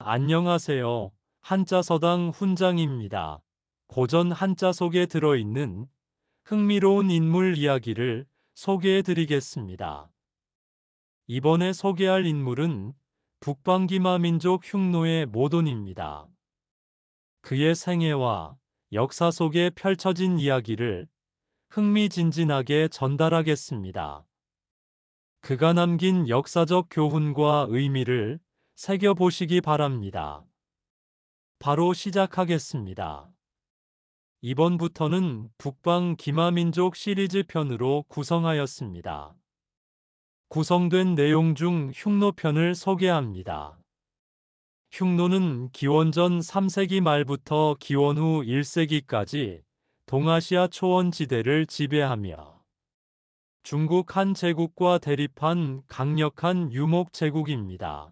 안녕하세요. 한자서당 훈장입니다. 고전 한자 속에 들어있는 흥미로운 인물 이야기를 소개해 드리겠습니다. 이번에 소개할 인물은 북방기마 민족 흉노의 모돈입니다. 그의 생애와 역사 속에 펼쳐진 이야기를 흥미진진하게 전달하겠습니다. 그가 남긴 역사적 교훈과 의미를 새겨보시기 바랍니다. 바로 시작하겠습니다. 이번부터는 북방 기마민족 시리즈 편으로 구성하였습니다. 구성된 내용 중 흉노편을 소개합니다. 흉노는 기원전 3세기 말부터 기원 후 1세기까지 동아시아 초원지대를 지배하며 중국 한 제국과 대립한 강력한 유목 제국입니다.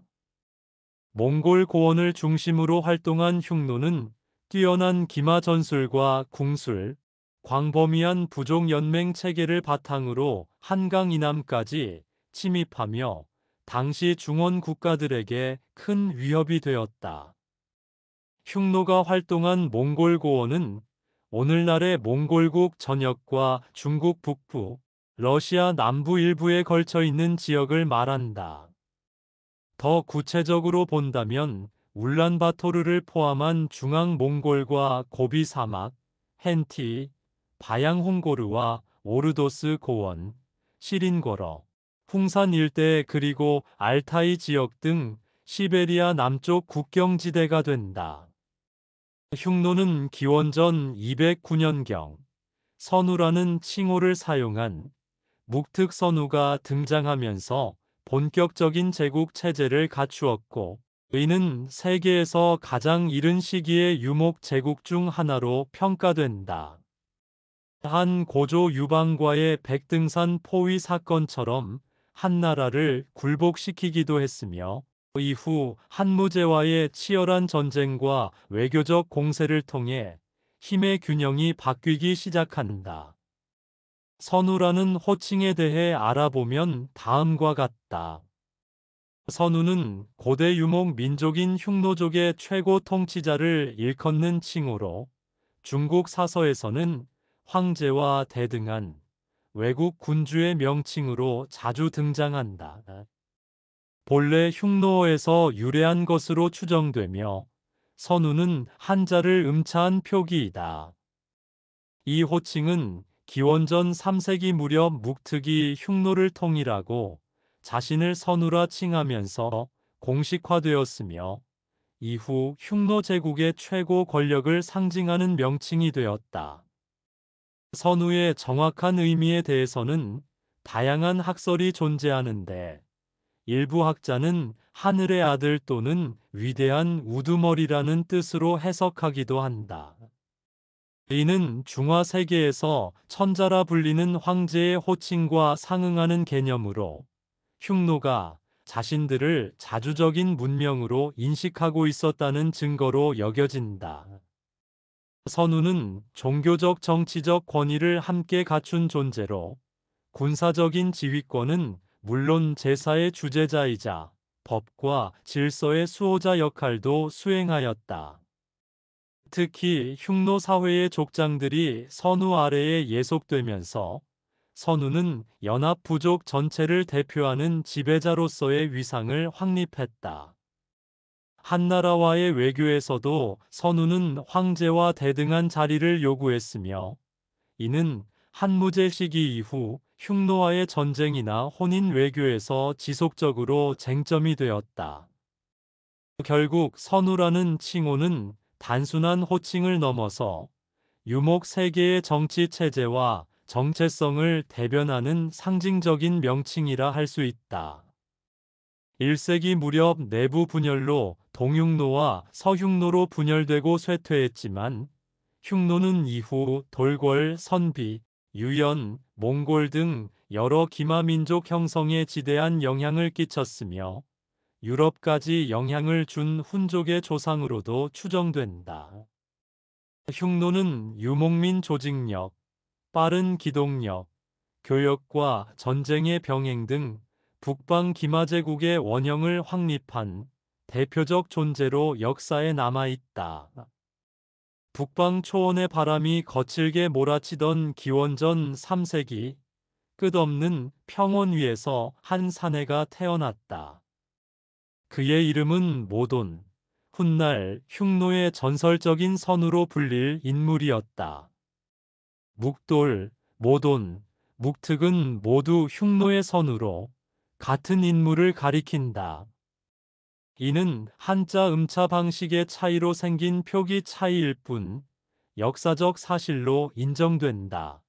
몽골 고원을 중심으로 활동한 흉노는 뛰어난 기마 전술과 궁술, 광범위한 부족 연맹 체계를 바탕으로 한강 이남까지 침입하며 당시 중원 국가들에게 큰 위협이 되었다. 흉노가 활동한 몽골 고원은 오늘날의 몽골국 전역과 중국 북부, 러시아 남부 일부에 걸쳐 있는 지역을 말한다. 더 구체적으로 본다면 울란바토르를 포함한 중앙 몽골과 고비 사막, 헨티, 바양홍고르와 오르도스 고원, 시린거러, 풍산 일대 그리고 알타이 지역 등 시베리아 남쪽 국경지대가 된다. 흉노는 기원전 209년경 선우라는 칭호를 사용한 묵특선우가 등장하면서 본격적인 제국 체제를 갖추었고, 이는 세계에서 가장 이른 시기의 유목 제국 중 하나로 평가된다. 한 고조 유방과의 백등산 포위 사건처럼 한 나라를 굴복시키기도 했으며, 이후 한무제와의 치열한 전쟁과 외교적 공세를 통해 힘의 균형이 바뀌기 시작한다. 선우라는 호칭에 대해 알아보면 다음과 같다. 선우는 고대 유목 민족인 흉노족의 최고 통치자를 일컫는 칭호로 중국 사서에서는 황제와 대등한 외국 군주의 명칭으로 자주 등장한다. 본래 흉노어에서 유래한 것으로 추정되며 선우는 한자를 음차한 표기이다. 이 호칭은 기원전 3세기 무렵 묵특이 흉노를 통일하고 자신을 선우라 칭하면서 공식화되었으며 이후 흉노 제국의 최고 권력을 상징하는 명칭이 되었다. 선우의 정확한 의미에 대해서는 다양한 학설이 존재하는데 일부 학자는 하늘의 아들 또는 위대한 우두머리라는 뜻으로 해석하기도 한다. 이는 중화 세계에서 천자라 불리는 황제의 호칭과 상응하는 개념으로 흉노가 자신들을 자주적인 문명으로 인식하고 있었다는 증거로 여겨진다. 선우는 종교적 정치적 권위를 함께 갖춘 존재로 군사적인 지휘권은 물론 제사의 주재자이자 법과 질서의 수호자 역할도 수행하였다. 특히 흉노 사회의 족장들이 선우 아래에 예속되면서 선우는 연합 부족 전체를 대표하는 지배자로서의 위상을 확립했다. 한나라와의 외교에서도 선우는 황제와 대등한 자리를 요구했으며 이는 한무제 시기 이후 흉노와의 전쟁이나 혼인 외교에서 지속적으로 쟁점이 되었다. 결국 선우라는 칭호는 단순한 호칭을 넘어서 유목 세계의 정치 체제와 정체성을 대변하는 상징적인 명칭이라 할 수 있다. 1세기 무렵 내부 분열로 동흉노와 서흉노로 분열되고 쇠퇴했지만 흉노는 이후 돌궐, 선비, 유연, 몽골 등 여러 기마민족 형성에 지대한 영향을 끼쳤으며 유럽까지 영향을 준 훈족의 조상으로도 추정된다. 흉노는 유목민 조직력, 빠른 기동력, 교역과 전쟁의 병행 등 북방 기마 제국의 원형을 확립한 대표적 존재로 역사에 남아있다. 북방 초원의 바람이 거칠게 몰아치던 기원전 3세기, 끝없는 평원 위에서 한 사내가 태어났다. 그의 이름은 모돈, 훗날 흉노의 전설적인 선우로 불릴 인물이었다. 묵돌, 모돈, 묵특은 모두 흉노의 선우로 같은 인물을 가리킨다. 이는 한자 음차 방식의 차이로 생긴 표기 차이일 뿐 역사적 사실로 인정된다.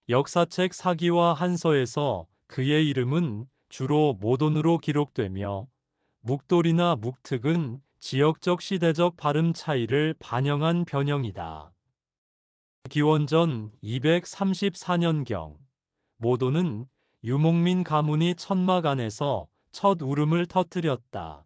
역사책 사기와 한서에서 그의 이름은 주로 모돈으로 기록되며 묵돌이나 묵특은 지역적 시대적 발음 차이를 반영한 변형이다. 기원전 234년경 모돈은 유목민 가문이 천막 안에서 첫 울음을 터뜨렸다.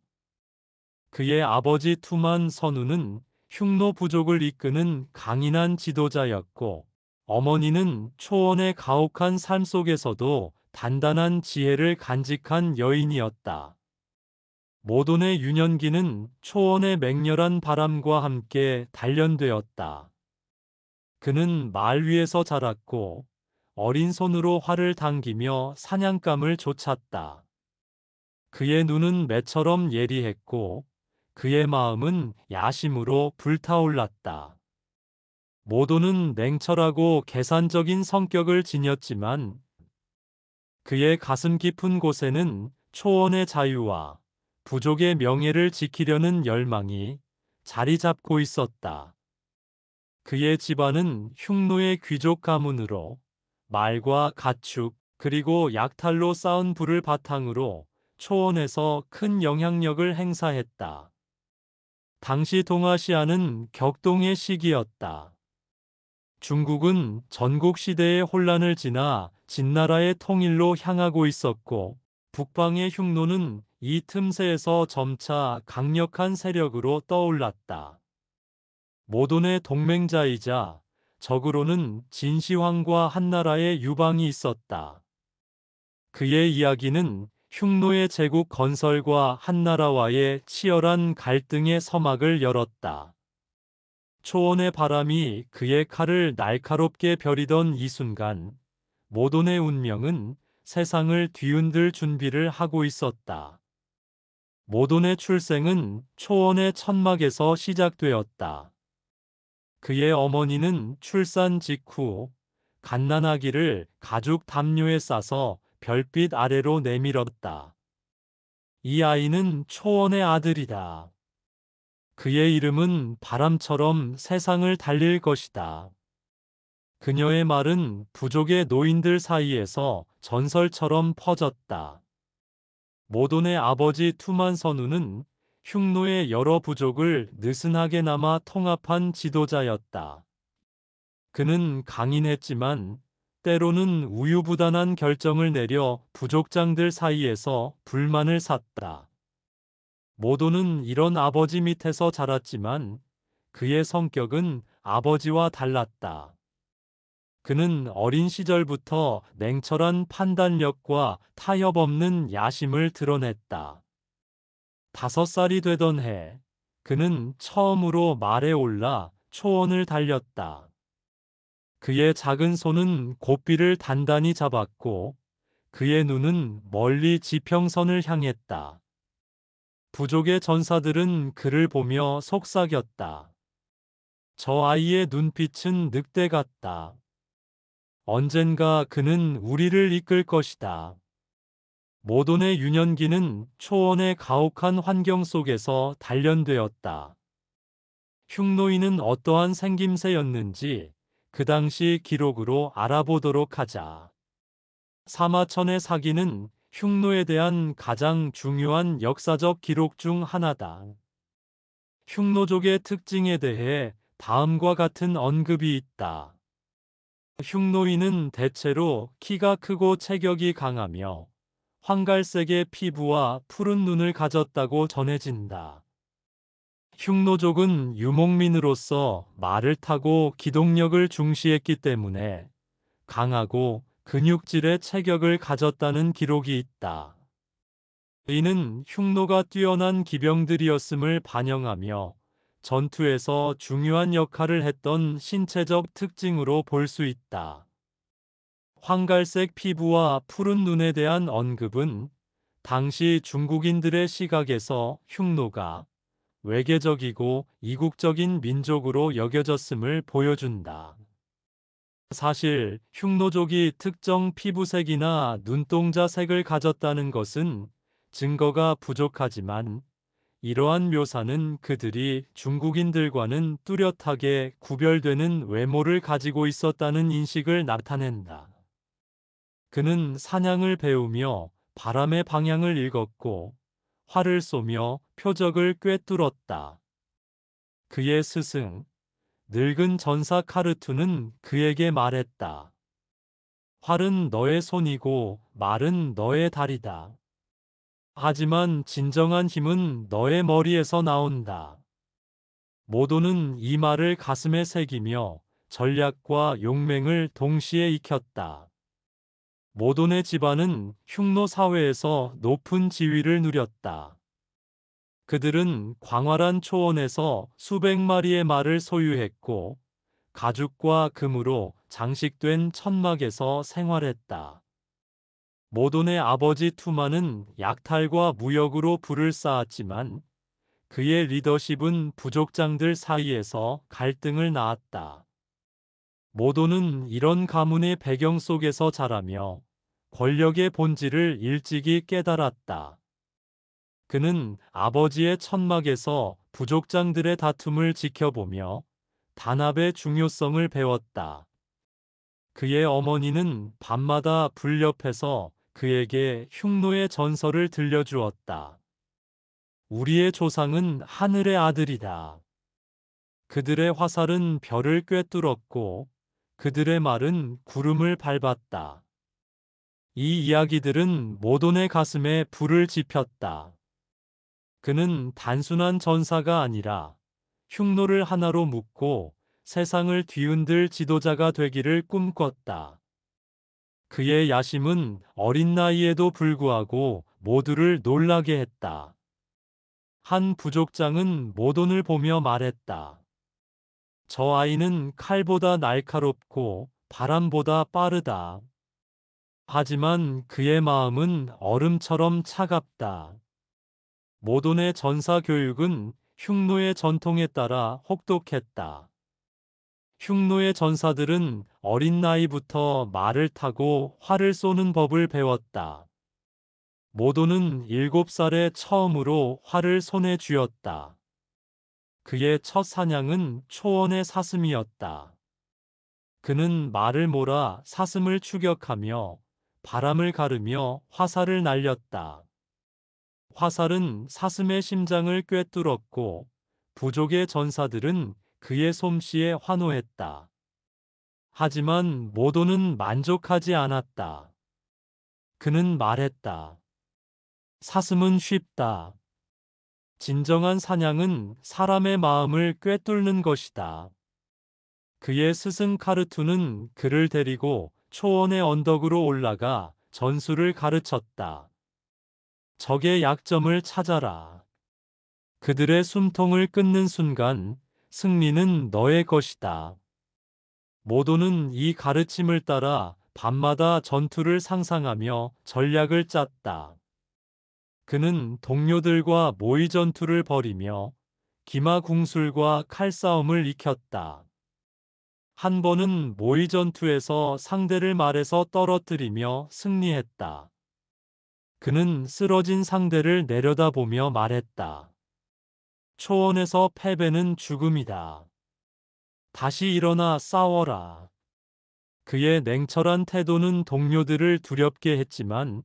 그의 아버지 투만 선우는 흉노 부족을 이끄는 강인한 지도자였고 어머니는 초원의 가혹한 삶 속에서도 단단한 지혜를 간직한 여인이었다. 모돈의 유년기는 초원의 맹렬한 바람과 함께 단련되었다. 그는 말 위에서 자랐고 어린 손으로 활을 당기며 사냥감을 쫓았다. 그의 눈은 매처럼 예리했고 그의 마음은 야심으로 불타올랐다. 모도는 냉철하고 계산적인 성격을 지녔지만 그의 가슴 깊은 곳에는 초원의 자유와 부족의 명예를 지키려는 열망이 자리 잡고 있었다. 그의 집안은 흉노의 귀족 가문으로 말과 가축 그리고 약탈로 쌓은 부를 바탕으로 초원에서 큰 영향력을 행사했다. 당시 동아시아는 격동의 시기였다. 중국은 전국 시대의 혼란을 지나 진나라의 통일로 향하고 있었고 북방의 흉노는 이 틈새에서 점차 강력한 세력으로 떠올랐다. 모돈의 동맹자이자 적으로는 진시황과 한나라의 유방이 있었다. 그의 이야기는 흉노의 제국 건설과 한나라와의 치열한 갈등의 서막을 열었다. 초원의 바람이 그의 칼을 날카롭게 벼리던 이 순간, 모돈의 운명은 세상을 뒤흔들 준비를 하고 있었다. 모돈의 출생은 초원의 천막에서 시작되었다. 그의 어머니는 출산 직후 갓난아기를 가죽 담요에 싸서 별빛 아래로 내밀었다. 이 아이는 초원의 아들이다. 그의 이름은 바람처럼 세상을 달릴 것이다. 그녀의 말은 부족의 노인들 사이에서 전설처럼 퍼졌다. 모돈의 아버지 투만선우는 흉노의 여러 부족을 느슨하게나마 통합한 지도자였다. 그는 강인했지만 때로는 우유부단한 결정을 내려 부족장들 사이에서 불만을 샀다. 모도는 이런 아버지 밑에서 자랐지만 그의 성격은 아버지와 달랐다. 그는 어린 시절부터 냉철한 판단력과 타협 없는 야심을 드러냈다. 5살이 되던 해, 그는 처음으로 말에 올라 초원을 달렸다. 그의 작은 손은 고삐를 단단히 잡았고 그의 눈은 멀리 지평선을 향했다. 부족의 전사들은 그를 보며 속삭였다. 저 아이의 눈빛은 늑대 같다. 언젠가 그는 우리를 이끌 것이다. 모돈의 유년기는 초원의 가혹한 환경 속에서 단련되었다. 흉노인은 어떠한 생김새였는지 그 당시 기록으로 알아보도록 하자. 사마천의 사기는 흉노에 대한 가장 중요한 역사적 기록 중 하나다. 흉노족의 특징에 대해 다음과 같은 언급이 있다. 흉노인은 대체로 키가 크고 체격이 강하며 황갈색의 피부와 푸른 눈을 가졌다고 전해진다. 흉노족은 유목민으로서 말을 타고 기동력을 중시했기 때문에 강하고 근육질의 체격을 가졌다는 기록이 있다. 이는 흉노가 뛰어난 기병들이었음을 반영하며 전투에서 중요한 역할을 했던 신체적 특징으로 볼 수 있다. 황갈색 피부와 푸른 눈에 대한 언급은 당시 중국인들의 시각에서 흉노가 외계적이고 이국적인 민족으로 여겨졌음을 보여준다. 사실 흉노족이 특정 피부색이나 눈동자 색을 가졌다는 것은 증거가 부족하지만, 이러한 묘사는 그들이 중국인들과는 뚜렷하게 구별되는 외모를 가지고 있었다는 인식을 나타낸다. 그는 사냥을 배우며 바람의 방향을 읽었고 활을 쏘며 표적을 꿰뚫었다. 그의 스승, 늙은 전사 카르투는 그에게 말했다. 활은 너의 손이고 말은 너의 다리다. 하지만 진정한 힘은 너의 머리에서 나온다. 모도는 이 말을 가슴에 새기며 전략과 용맹을 동시에 익혔다. 모돈의 집안은 흉노 사회에서 높은 지위를 누렸다. 그들은 광활한 초원에서 수백 마리의 말을 소유했고 가죽과 금으로 장식된 천막에서 생활했다. 모돈의 아버지 투마는 약탈과 무역으로 부를 쌓았지만 그의 리더십은 부족장들 사이에서 갈등을 낳았다. 모돈은 이런 가문의 배경 속에서 자라며 권력의 본질을 일찍이 깨달았다. 그는 아버지의 천막에서 부족장들의 다툼을 지켜보며 단합의 중요성을 배웠다. 그의 어머니는 밤마다 불 옆에서 그에게 흉노의 전설을 들려주었다. 우리의 조상은 하늘의 아들이다. 그들의 화살은 별을 꿰뚫었고 그들의 말은 구름을 밟았다. 이 이야기들은 모돈의 가슴에 불을 지폈다. 그는 단순한 전사가 아니라 흉노를 하나로 묶고 세상을 뒤흔들 지도자가 되기를 꿈꿨다. 그의 야심은 어린 나이에도 불구하고 모두를 놀라게 했다. 한 부족장은 모돈을 보며 말했다. 저 아이는 칼보다 날카롭고 바람보다 빠르다. 하지만 그의 마음은 얼음처럼 차갑다. 모돈의 전사 교육은 흉노의 전통에 따라 혹독했다. 흉노의 전사들은 어린 나이부터 말을 타고 활을 쏘는 법을 배웠다. 모돈은 7살에 처음으로 활을 손에 쥐었다. 그의 첫 사냥은 초원의 사슴이었다. 그는 말을 몰아 사슴을 추격하며 바람을 가르며 화살을 날렸다. 화살은 사슴의 심장을 꿰뚫었고 부족의 전사들은 그의 솜씨에 환호했다. 하지만 모도는 만족하지 않았다. 그는 말했다. 사슴은 쉽다. 진정한 사냥은 사람의 마음을 꿰뚫는 것이다. 그의 스승 카르투는 그를 데리고 초원의 언덕으로 올라가 전술을 가르쳤다. 적의 약점을 찾아라. 그들의 숨통을 끊는 순간 승리는 너의 것이다. 모도는 이 가르침을 따라 밤마다 전투를 상상하며 전략을 짰다. 그는 동료들과 모의 전투를 벌이며 기마궁술과 칼싸움을 익혔다. 한 번은 모의 전투에서 상대를 말에서 떨어뜨리며 승리했다. 그는 쓰러진 상대를 내려다보며 말했다. 초원에서 패배는 죽음이다. 다시 일어나 싸워라. 그의 냉철한 태도는 동료들을 두렵게 했지만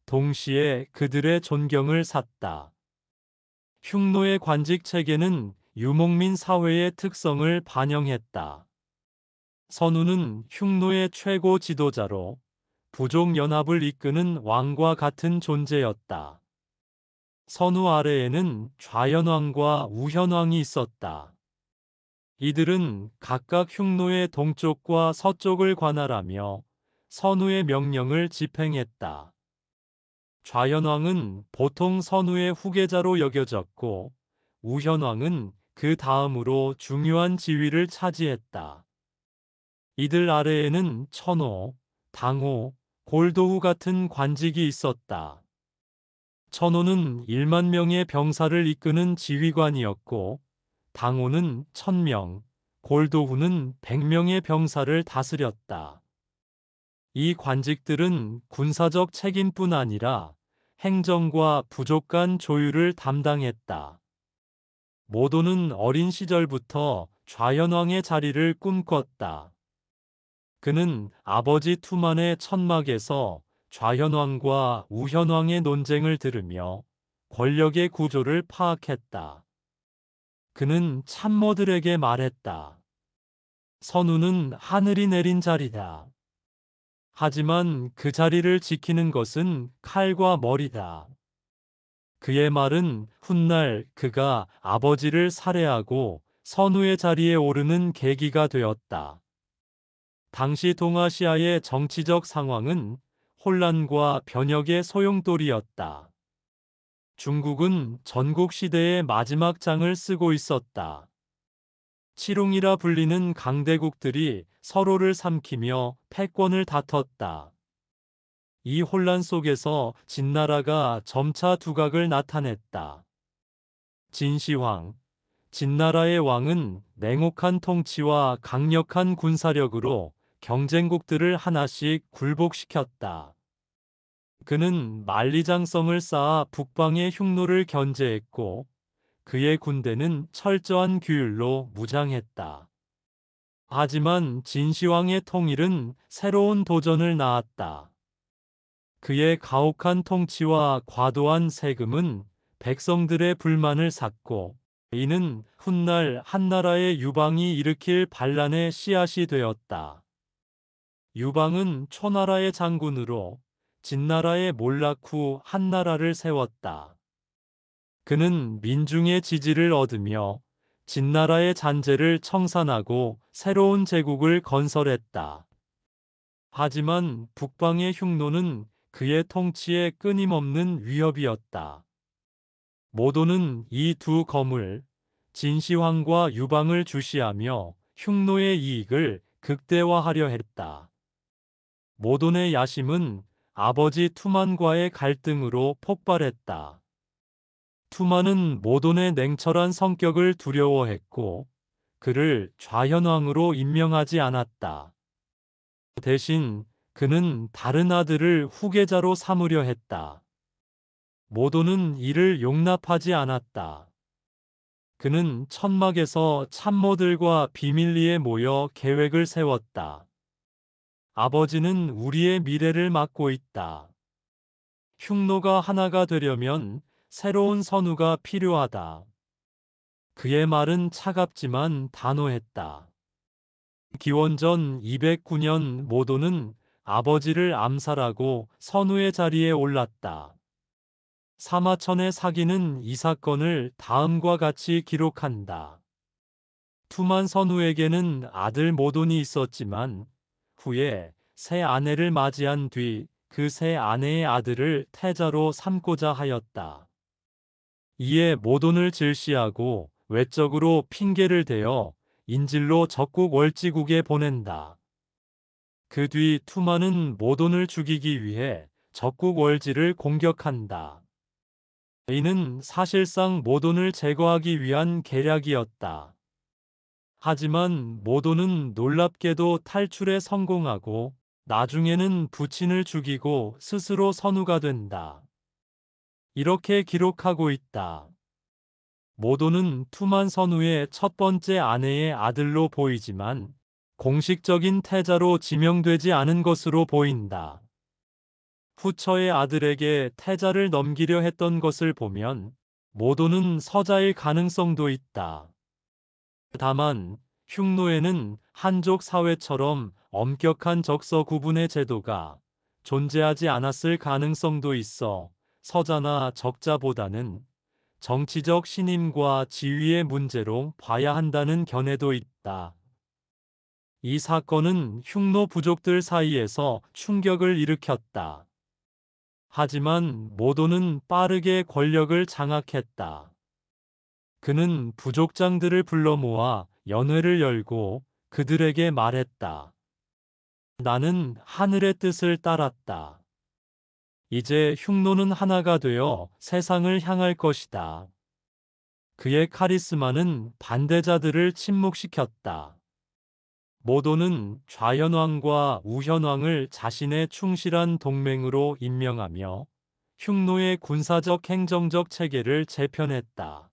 동시에 그들의 존경을 샀다. 흉노의 관직 체계는 유목민 사회의 특성을 반영했다. 선우는 흉노의 최고 지도자로 부족 연합을 이끄는 왕과 같은 존재였다. 선우 아래에는 좌현왕과 우현왕이 있었다. 이들은 각각 흉노의 동쪽과 서쪽을 관할하며 선우의 명령을 집행했다. 좌현왕은 보통 선우의 후계자로 여겨졌고 우현왕은 그 다음으로 중요한 지위를 차지했다. 이들 아래에는 천호, 당호, 골도후 같은 관직이 있었다. 천호는 1만 명의 병사를 이끄는 지휘관이었고 당호는 1,000명, 골도후는 100명의 병사를 다스렸다. 이 관직들은 군사적 책임뿐 아니라 행정과 부족 간 조율을 담당했다. 모도는 어린 시절부터 좌현왕의 자리를 꿈꿨다. 그는 아버지 투만의 천막에서 좌현왕과 우현왕의 논쟁을 들으며 권력의 구조를 파악했다. 그는 참모들에게 말했다. 선우는 하늘이 내린 자리다. 하지만 그 자리를 지키는 것은 칼과 머리다. 그의 말은 훗날 그가 아버지를 살해하고 선우의 자리에 오르는 계기가 되었다. 당시 동아시아의 정치적 상황은 혼란과 변혁의 소용돌이였다. 중국은 전국 시대의 마지막 장을 쓰고 있었다. 칠웅이라 불리는 강대국들이 서로를 삼키며 패권을 다퉜다. 이 혼란 속에서 진나라가 점차 두각을 나타냈다. 진시황, 진나라의 왕은 냉혹한 통치와 강력한 군사력으로 경쟁국들을 하나씩 굴복시켰다. 그는 만리장성을 쌓아 북방의 흉노를 견제했고 그의 군대는 철저한 규율로 무장했다. 하지만 진시황의 통일은 새로운 도전을 낳았다. 그의 가혹한 통치와 과도한 세금은 백성들의 불만을 샀고 이는 훗날 한나라의 유방이 일으킬 반란의 씨앗이 되었다. 유방은 초나라의 장군으로 진나라의 몰락 후 한나라를 세웠다. 그는 민중의 지지를 얻으며 진나라의 잔재를 청산하고 새로운 제국을 건설했다. 하지만 북방의 흉노는 그의 통치에 끊임없는 위협이었다. 모도는 이 두 거물, 진시황과 유방을 주시하며 흉노의 이익을 극대화하려 했다. 모돈의 야심은 아버지 투만과의 갈등으로 폭발했다. 투만은 모돈의 냉철한 성격을 두려워했고 그를 좌현왕으로 임명하지 않았다. 대신 그는 다른 아들을 후계자로 삼으려 했다. 모도는 이를 용납하지 않았다. 그는 천막에서 참모들과 비밀리에 모여 계획을 세웠다. 아버지는 우리의 미래를 막고 있다. 흉노가 하나가 되려면 새로운 선우가 필요하다. 그의 말은 차갑지만 단호했다. 기원전 209년 모도는 아버지를 암살하고 선우의 자리에 올랐다. 사마천의 사기는 이 사건을 다음과 같이 기록한다. 투만 선우에게는 아들 모돈이 있었지만 후에 새 아내를 맞이한 뒤 그 새 아내의 아들을 태자로 삼고자 하였다. 이에 모돈을 질시하고 외적으로 핑계를 대어 인질로 적국 월지국에 보낸다. 그 뒤 투마는 모돈을 죽이기 위해 적국 월지를 공격한다. 이는 사실상 모돈을 제거하기 위한 계략이었다. 하지만 모돈은 놀랍게도 탈출에 성공하고 나중에는 부친을 죽이고 스스로 선우가 된다. 이렇게 기록하고 있다. 모돈은 투만 선우의 첫 번째 아내의 아들로 보이지만 공식적인 태자로 지명되지 않은 것으로 보인다. 후처의 아들에게 태자를 넘기려 했던 것을 보면 모돈은 서자일 가능성도 있다. 다만 흉노에는 한족 사회처럼 엄격한 적서 구분의 제도가 존재하지 않았을 가능성도 있어 서자나 적자보다는 정치적 신임과 지위의 문제로 봐야 한다는 견해도 있다. 이 사건은 흉노 부족들 사이에서 충격을 일으켰다. 하지만 모도는 빠르게 권력을 장악했다. 그는 부족장들을 불러 모아 연회를 열고 그들에게 말했다. 나는 하늘의 뜻을 따랐다. 이제 흉노는 하나가 되어 세상을 향할 것이다. 그의 카리스마는 반대자들을 침묵시켰다. 모도는 좌현왕과 우현왕을 자신의 충실한 동맹으로 임명하며 흉노의 군사적 행정적 체계를 재편했다.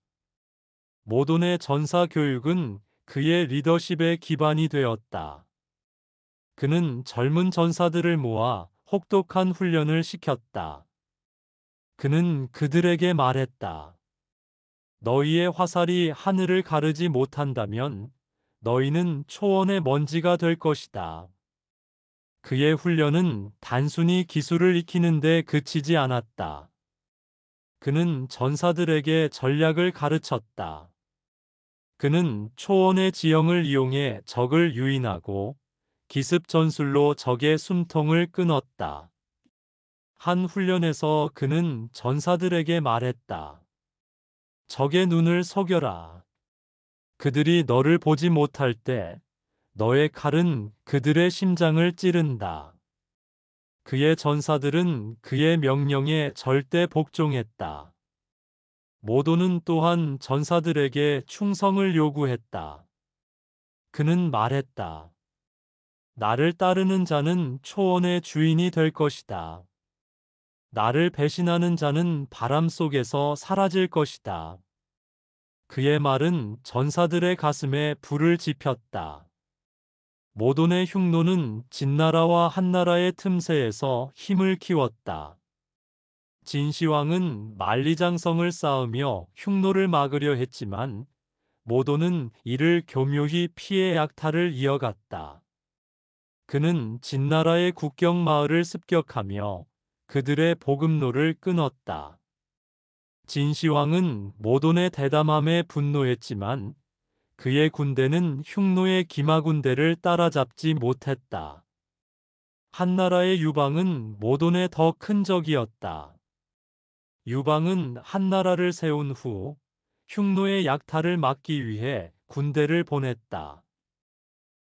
모돈의 전사 교육은 그의 리더십의 기반이 되었다. 그는 젊은 전사들을 모아 혹독한 훈련을 시켰다. 그는 그들에게 말했다. 너희의 화살이 하늘을 가르지 못한다면 너희는 초원의 먼지가 될 것이다. 그의 훈련은 단순히 기술을 익히는 데 그치지 않았다. 그는 전사들에게 전략을 가르쳤다. 그는 초원의 지형을 이용해 적을 유인하고 기습 전술로 적의 숨통을 끊었다. 한 훈련에서 그는 전사들에게 말했다. 적의 눈을 속여라. 그들이 너를 보지 못할 때 너의 칼은 그들의 심장을 찌른다. 그의 전사들은 그의 명령에 절대 복종했다. 모도는 또한 전사들에게 충성을 요구했다. 그는 말했다. 나를 따르는 자는 초원의 주인이 될 것이다. 나를 배신하는 자는 바람 속에서 사라질 것이다. 그의 말은 전사들의 가슴에 불을 지폈다. 모돈의 흉노는 진나라와 한나라의 틈새에서 힘을 키웠다. 진시황은 만리장성을 쌓으며 흉노를 막으려 했지만 모도는 이를 교묘히 피해 약탈을 이어갔다. 그는 진나라의 국경 마을을 습격하며 그들의 보급로를 끊었다. 진시황은 모돈의 대담함에 분노했지만 그의 군대는 흉노의 기마 군대를 따라잡지 못했다. 한나라의 유방은 모돈의 더 큰 적이었다. 유방은 한나라를 세운 후 흉노의 약탈을 막기 위해 군대를 보냈다.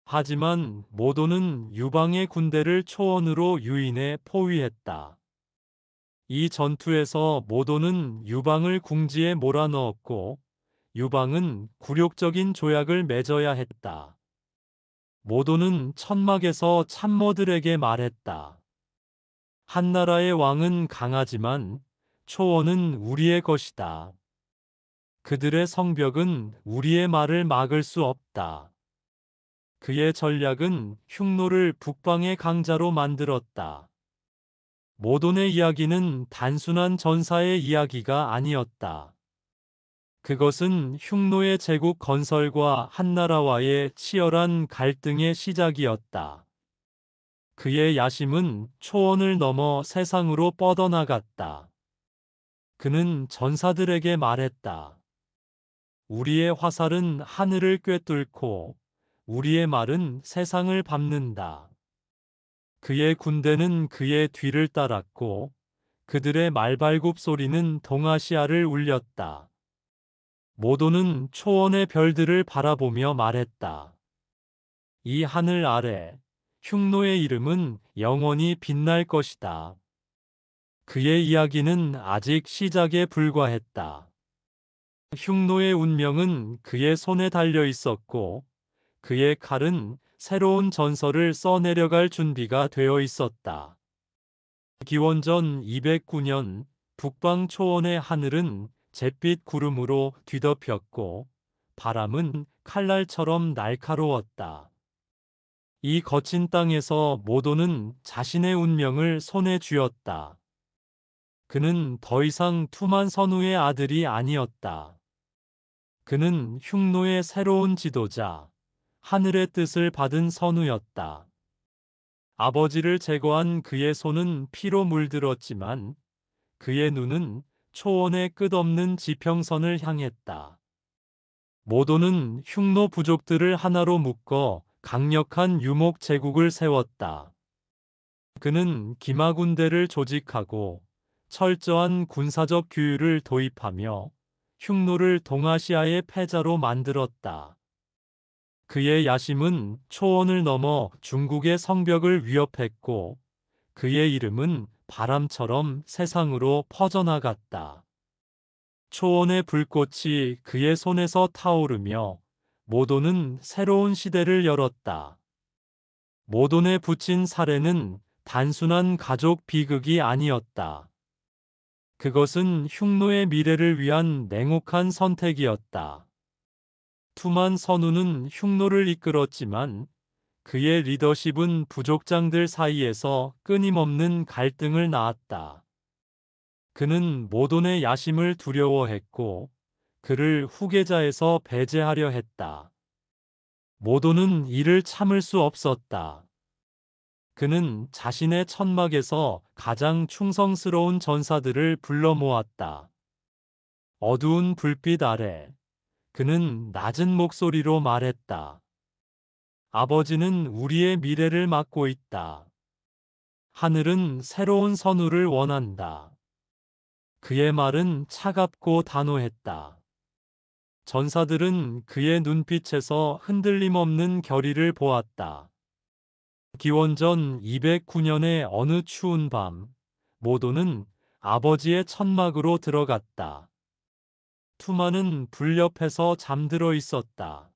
하지만 모도는 유방의 군대를 초원으로 유인해 포위했다. 이 전투에서 모도는 유방을 궁지에 몰아넣었고 유방은 굴욕적인 조약을 맺어야 했다. 모도는 천막에서 참모들에게 말했다. 한나라의 왕은 강하지만 초원은 우리의 것이다. 그들의 성벽은 우리의 말을 막을 수 없다. 그의 전략은 흉노를 북방의 강자로 만들었다. 모돈의 이야기는 단순한 전사의 이야기가 아니었다. 그것은 흉노의 제국 건설과 한나라와의 치열한 갈등의 시작이었다. 그의 야심은 초원을 넘어 세상으로 뻗어나갔다. 그는 전사들에게 말했다. 우리의 화살은 하늘을 꿰뚫고 우리의 말은 세상을 밟는다. 그의 군대는 그의 뒤를 따랐고 그들의 말발굽 소리는 동아시아를 울렸다. 모도는 초원의 별들을 바라보며 말했다. 이 하늘 아래 흉노의 이름은 영원히 빛날 것이다. 그의 이야기는 아직 시작에 불과했다. 흉노의 운명은 그의 손에 달려 있었고 그의 칼은 새로운 전설을 써내려갈 준비가 되어 있었다. 기원전 209년 북방 초원의 하늘은 잿빛 구름으로 뒤덮였고 바람은 칼날처럼 날카로웠다. 이 거친 땅에서 모도는 자신의 운명을 손에 쥐었다. 그는 더 이상 투만 선우의 아들이 아니었다. 그는 흉노의 새로운 지도자, 하늘의 뜻을 받은 선우였다. 아버지를 제거한 그의 손은 피로 물들었지만 그의 눈은 초원의 끝없는 지평선을 향했다. 모도는 흉노 부족들을 하나로 묶어 강력한 유목 제국을 세웠다. 그는 기마 군대를 조직하고 철저한 군사적 규율을 도입하며 흉노를 동아시아의 패자로 만들었다. 그의 야심은 초원을 넘어 중국의 성벽을 위협했고 그의 이름은 바람처럼 세상으로 퍼져나갔다. 초원의 불꽃이 그의 손에서 타오르며 모돈은 새로운 시대를 열었다. 모돈에 붙인 사례는 단순한 가족 비극이 아니었다. 그것은 흉노의 미래를 위한 냉혹한 선택이었다. 투만 선우는 흉노를 이끌었지만 그의 리더십은 부족장들 사이에서 끊임없는 갈등을 낳았다. 그는 모돈의 야심을 두려워했고 그를 후계자에서 배제하려 했다. 모돈은 이를 참을 수 없었다. 그는 자신의 천막에서 가장 충성스러운 전사들을 불러 모았다. 어두운 불빛 아래 그는 낮은 목소리로 말했다. 아버지는 우리의 미래를 막고 있다. 하늘은 새로운 선우를 원한다. 그의 말은 차갑고 단호했다. 전사들은 그의 눈빛에서 흔들림 없는 결의를 보았다. 기원전 209년의 어느 추운 밤, 모도는 아버지의 천막으로 들어갔다. 투마는 불 옆에서 잠들어 있었다.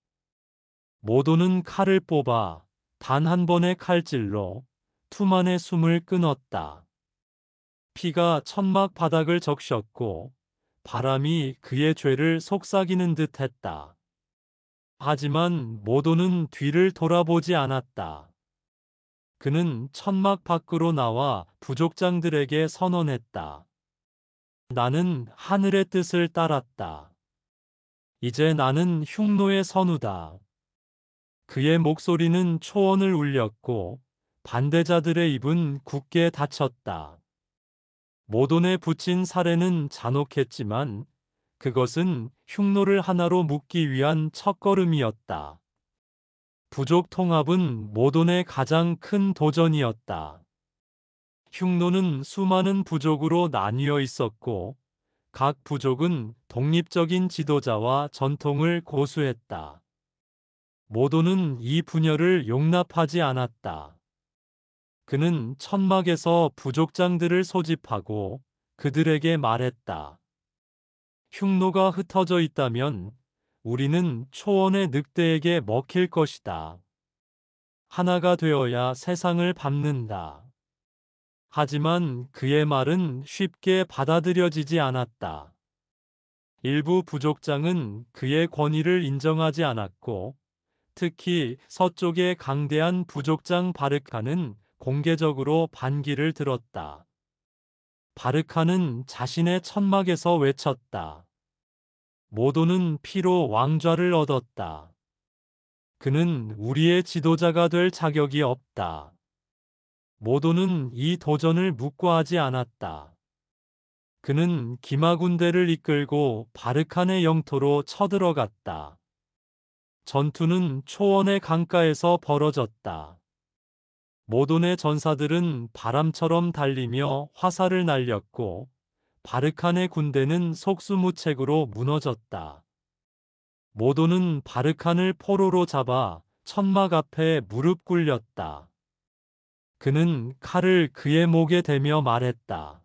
모도는 칼을 뽑아 단 한 번의 칼질로 투만의 숨을 끊었다. 피가 천막 바닥을 적셨고 바람이 그의 죄를 속삭이는 듯 했다. 하지만 모도는 뒤를 돌아보지 않았다. 그는 천막 밖으로 나와 부족장들에게 선언했다. 나는 하늘의 뜻을 따랐다. 이제 나는 흉노의 선우다. 그의 목소리는 초원을 울렸고 반대자들의 입은 굳게 닫혔다. 모돈에 붙인 사례는 잔혹했지만 그것은 흉노를 하나로 묶기 위한 첫걸음이었다. 부족 통합은 모돈의 가장 큰 도전이었다. 흉노는 수많은 부족으로 나뉘어 있었고 각 부족은 독립적인 지도자와 전통을 고수했다. 모도는 이 분열을 용납하지 않았다. 그는 천막에서 부족장들을 소집하고 그들에게 말했다. 흉노가 흩어져 있다면 우리는 초원의 늑대에게 먹힐 것이다. 하나가 되어야 세상을 밟는다. 하지만 그의 말은 쉽게 받아들여지지 않았다. 일부 부족장은 그의 권위를 인정하지 않았고 특히 서쪽의 강대한 부족장 바르카는 공개적으로 반기를 들었다. 바르카는 자신의 천막에서 외쳤다. 모도는 피로 왕좌를 얻었다. 그는 우리의 지도자가 될 자격이 없다. 모도는 이 도전을 묵과하지 않았다. 그는 기마군대를 이끌고 바르칸의 영토로 쳐들어갔다. 전투는 초원의 강가에서 벌어졌다. 모돈의 전사들은 바람처럼 달리며 화살을 날렸고 바르칸의 군대는 속수무책으로 무너졌다. 모돈은 바르칸을 포로로 잡아 천막 앞에 무릎 꿇렸다. 그는 칼을 그의 목에 대며 말했다.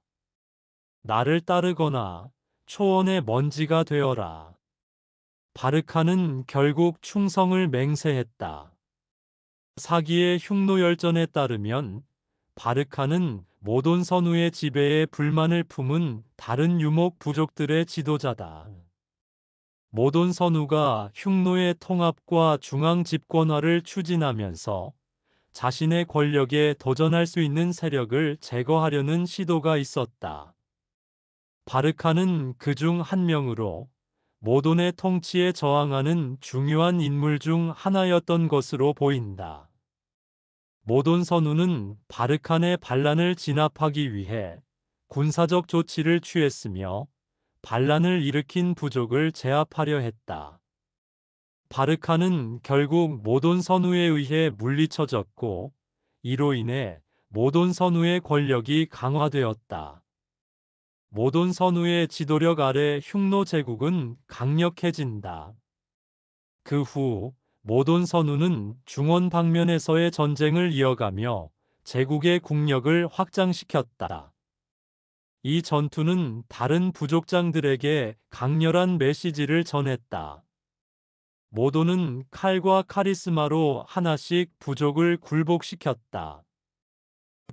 나를 따르거나 초원의 먼지가 되어라. 바르칸은 결국 충성을 맹세했다. 사기의 흉노열전에 따르면 바르칸은 모돈 선우의 지배에 불만을 품은 다른 유목 부족들의 지도자다. 모돈 선우가 흉노의 통합과 중앙 집권화를 추진하면서 자신의 권력에 도전할 수 있는 세력을 제거하려는 시도가 있었다. 바르칸은 그 중 한 명으로 모돈의 통치에 저항하는 중요한 인물 중 하나였던 것으로 보인다. 모돈 선우는 바르칸의 반란을 진압하기 위해 군사적 조치를 취했으며 반란을 일으킨 부족을 제압하려 했다. 바르칸은 결국 모돈 선우에 의해 물리쳐졌고 이로 인해 모돈 선우의 권력이 강화되었다. 모돈 선우의 지도력 아래 흉노 제국은 강력해진다. 그 후 모돈 선우는 중원 방면에서의 전쟁을 이어가며 제국의 국력을 확장시켰다. 이 전투는 다른 부족장들에게 강렬한 메시지를 전했다. 모돈은 칼과 카리스마로 하나씩 부족을 굴복시켰다.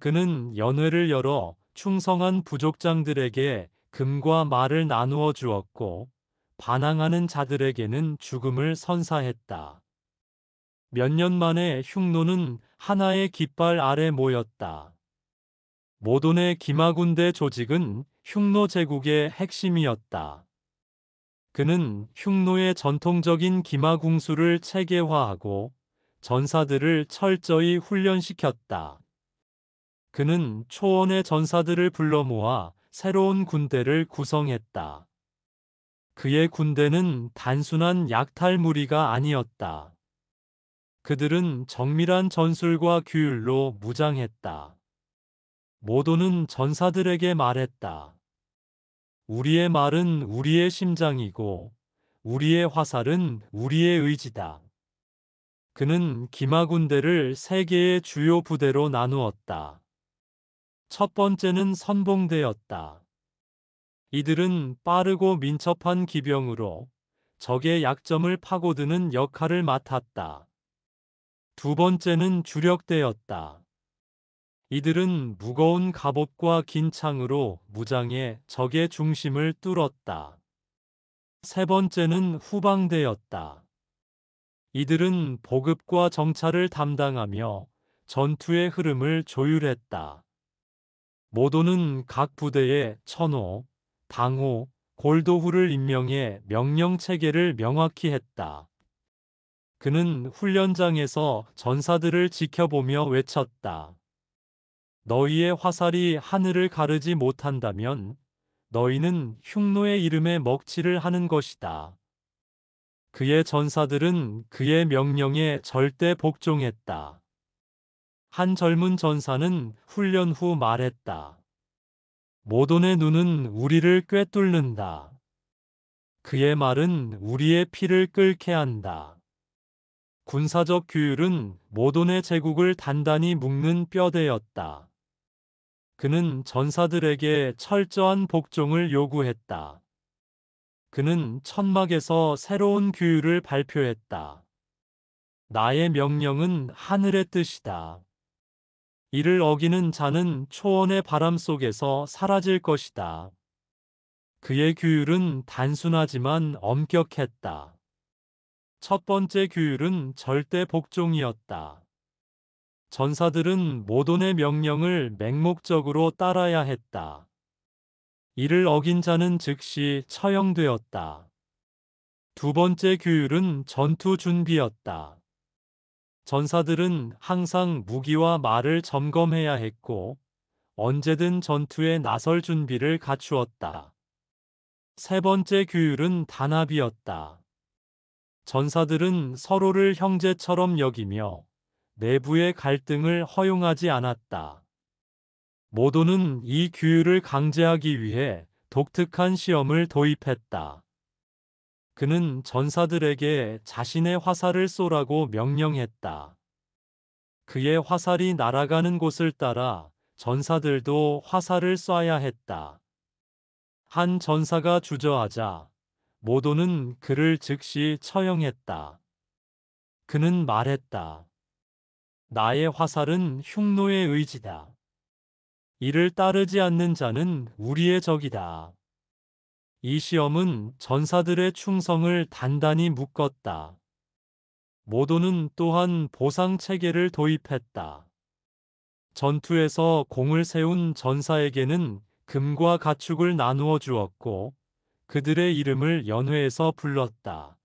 그는 연회를 열어 충성한 부족장들에게 금과 말을 나누어 주었고, 반항하는 자들에게는 죽음을 선사했다. 몇 년 만에 흉노는 하나의 깃발 아래 모였다. 모돈의 기마군대 조직은 흉노 제국의 핵심이었다. 그는 흉노의 전통적인 기마궁수를 체계화하고 전사들을 철저히 훈련시켰다. 그는 초원의 전사들을 불러 모아 새로운 군대를 구성했다. 그의 군대는 단순한 약탈 무리가 아니었다. 그들은 정밀한 전술과 규율로 무장했다. 모도는 전사들에게 말했다. 우리의 말은 우리의 심장이고 우리의 화살은 우리의 의지다. 그는 기마 군대를 세 개의 주요 부대로 나누었다. 첫 번째는 선봉대였다. 이들은 빠르고 민첩한 기병으로 적의 약점을 파고드는 역할을 맡았다. 두 번째는 주력대였다. 이들은 무거운 갑옷과 긴 창으로 무장해 적의 중심을 뚫었다. 세 번째는 후방대였다. 이들은 보급과 정찰을 담당하며 전투의 흐름을 조율했다. 모도는 각 부대에 천호, 당호, 골도후를 임명해 명령 체계를 명확히 했다. 그는 훈련장에서 전사들을 지켜보며 외쳤다. 너희의 화살이 하늘을 가르지 못한다면 너희는 흉노의 이름에 먹칠을 하는 것이다. 그의 전사들은 그의 명령에 절대 복종했다. 한 젊은 전사는 훈련 후 말했다. 모돈의 눈은 우리를 꿰뚫는다. 그의 말은 우리의 피를 끓게 한다. 군사적 규율은 모돈의 제국을 단단히 묶는 뼈대였다. 그는 전사들에게 철저한 복종을 요구했다. 그는 천막에서 새로운 규율을 발표했다. 나의 명령은 하늘의 뜻이다. 이를 어기는 자는 초원의 바람 속에서 사라질 것이다. 그의 규율은 단순하지만 엄격했다. 첫 번째 규율은 절대 복종이었다. 전사들은 모돈의 명령을 맹목적으로 따라야 했다. 이를 어긴 자는 즉시 처형되었다. 두 번째 규율은 전투 준비였다. 전사들은 항상 무기와 말을 점검해야 했고, 언제든 전투에 나설 준비를 갖추었다. 세 번째 규율은 단합이었다. 전사들은 서로를 형제처럼 여기며 내부의 갈등을 허용하지 않았다. 모도는 이 규율을 강제하기 위해 독특한 시험을 도입했다. 그는 전사들에게 자신의 화살을 쏘라고 명령했다. 그의 화살이 날아가는 곳을 따라 전사들도 화살을 쏴야 했다. 한 전사가 주저하자 모도는 그를 즉시 처형했다. 그는 말했다. 나의 화살은 흉노의 의지다. 이를 따르지 않는 자는 우리의 적이다. 이 시험은 전사들의 충성을 단단히 묶었다. 모도는 또한 보상 체계를 도입했다. 전투에서 공을 세운 전사에게는 금과 가축을 나누어 주었고 그들의 이름을 연회에서 불렀다.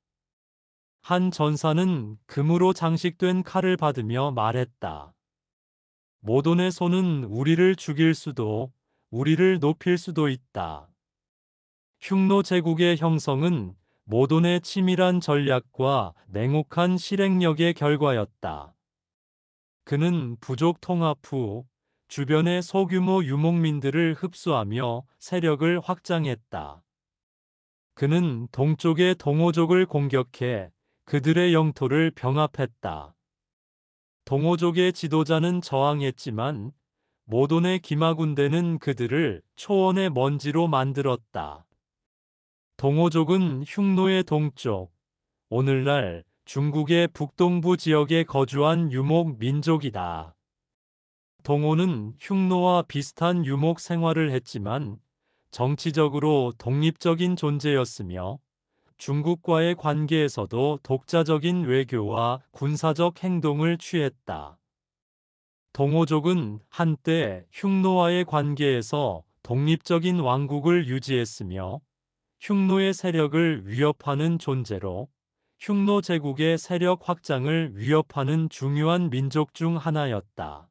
한 전사는 금으로 장식된 칼을 받으며 말했다. 모돈의 손은 우리를 죽일 수도 우리를 높일 수도 있다. 흉노 제국의 형성은 모돈의 치밀한 전략과 냉혹한 실행력의 결과였다. 그는 부족 통합 후 주변의 소규모 유목민들을 흡수하며 세력을 확장했다. 그는 동쪽의 동호족을 공격해 그들의 영토를 병합했다. 동호족의 지도자는 저항했지만 모돈의 기마군대는 그들을 초원의 먼지로 만들었다. 동호족은 흉노의 동쪽, 오늘날 중국의 북동부 지역에 거주한 유목 민족이다. 동호는 흉노와 비슷한 유목 생활을 했지만 정치적으로 독립적인 존재였으며 중국과의 관계에서도 독자적인 외교와 군사적 행동을 취했다. 동호족은 한때 흉노와의 관계에서 독립적인 왕국을 유지했으며 흉노의 세력을 위협하는 존재로 흉노 제국의 세력 확장을 위협하는 중요한 민족 중 하나였다.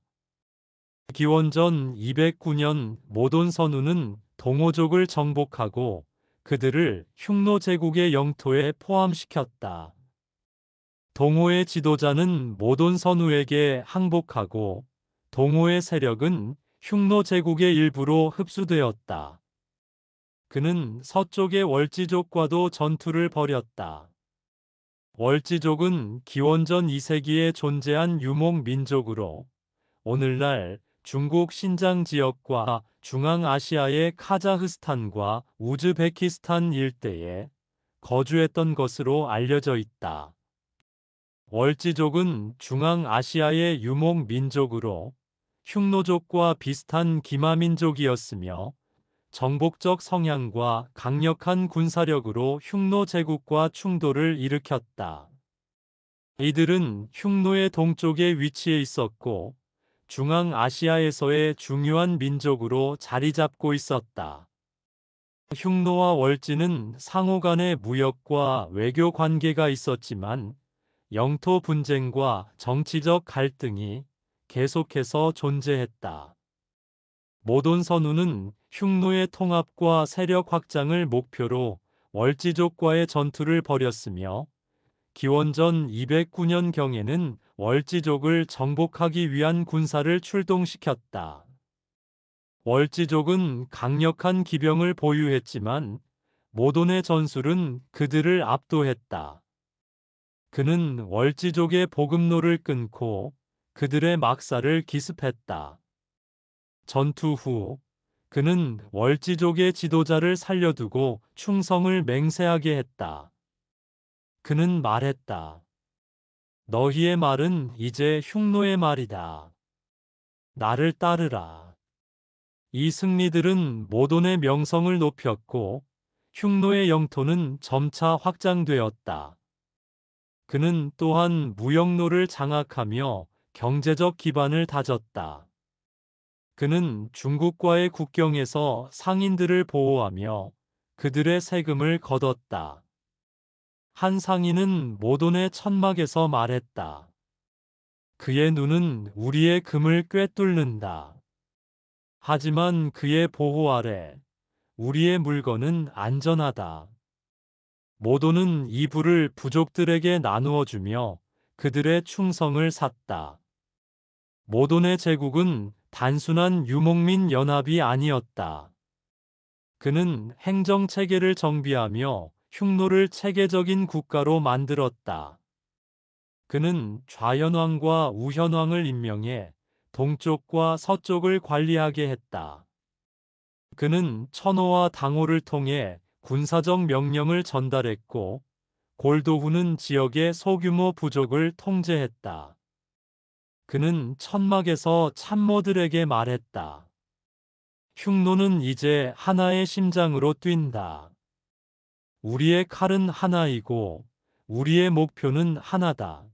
기원전 209년 모돈 선우는 동호족을 정복하고 그들을 흉노 제국의 영토에 포함시켰다. 동호의 지도자는 모돈 선우에게 항복하고 동호의 세력은 흉노 제국의 일부로 흡수되었다. 그는 서쪽의 월지족과도 전투를 벌였다. 월지족은 기원전 2세기에 존재한 유목 민족으로 오늘날 중국 신장 지역과 중앙아시아의 카자흐스탄과 우즈베키스탄 일대에 거주했던 것으로 알려져 있다. 월지족은 중앙아시아의 유목 민족으로 흉노족과 비슷한 기마민족이었으며 정복적 성향과 강력한 군사력으로 흉노 제국과 충돌을 일으켰다. 이들은 흉노의 동쪽에 위치해 있었고 중앙아시아에서의 중요한 민족으로 자리 잡고 있었다. 흉노와 월지는 상호 간의 무역과 외교 관계가 있었지만 영토 분쟁과 정치적 갈등이 계속해서 존재했다. 모돈 선우는 흉노의 통합과 세력 확장을 목표로 월지족과의 전투를 벌였으며 기원전 209년경에는 월지족을 정복하기 위한 군사를 출동시켰다. 월지족은 강력한 기병을 보유했지만 모돈의 전술은 그들을 압도했다. 그는 월지족의 보급로를 끊고 그들의 막사를 기습했다. 전투 후 그는 월지족의 지도자를 살려두고 충성을 맹세하게 했다. 그는 말했다. 너희의 말은 이제 흉노의 말이다. 나를 따르라. 이 승리들은 모돈의 명성을 높였고 흉노의 영토는 점차 확장되었다. 그는 또한 무역로를 장악하며 경제적 기반을 다졌다. 그는 중국과의 국경에서 상인들을 보호하며 그들의 세금을 거뒀다. 한 상인은 모돈의 천막에서 말했다. 그의 눈은 우리의 금을 꿰뚫는다. 하지만 그의 보호 아래 우리의 물건은 안전하다. 모돈은 이 부를 부족들에게 나누어 주며 그들의 충성을 샀다. 모돈의 제국은 단순한 유목민 연합이 아니었다. 그는 행정체계를 정비하며 흉노를 체계적인 국가로 만들었다. 그는 좌현왕과 우현왕을 임명해 동쪽과 서쪽을 관리하게 했다. 그는 천호와 당호를 통해 군사적 명령을 전달했고 골도후는 지역의 소규모 부족을 통제했다. 그는 천막에서 참모들에게 말했다. 흉노는 이제 하나의 심장으로 뛴다. 우리의 칼은 하나이고 우리의 목표는 하나다.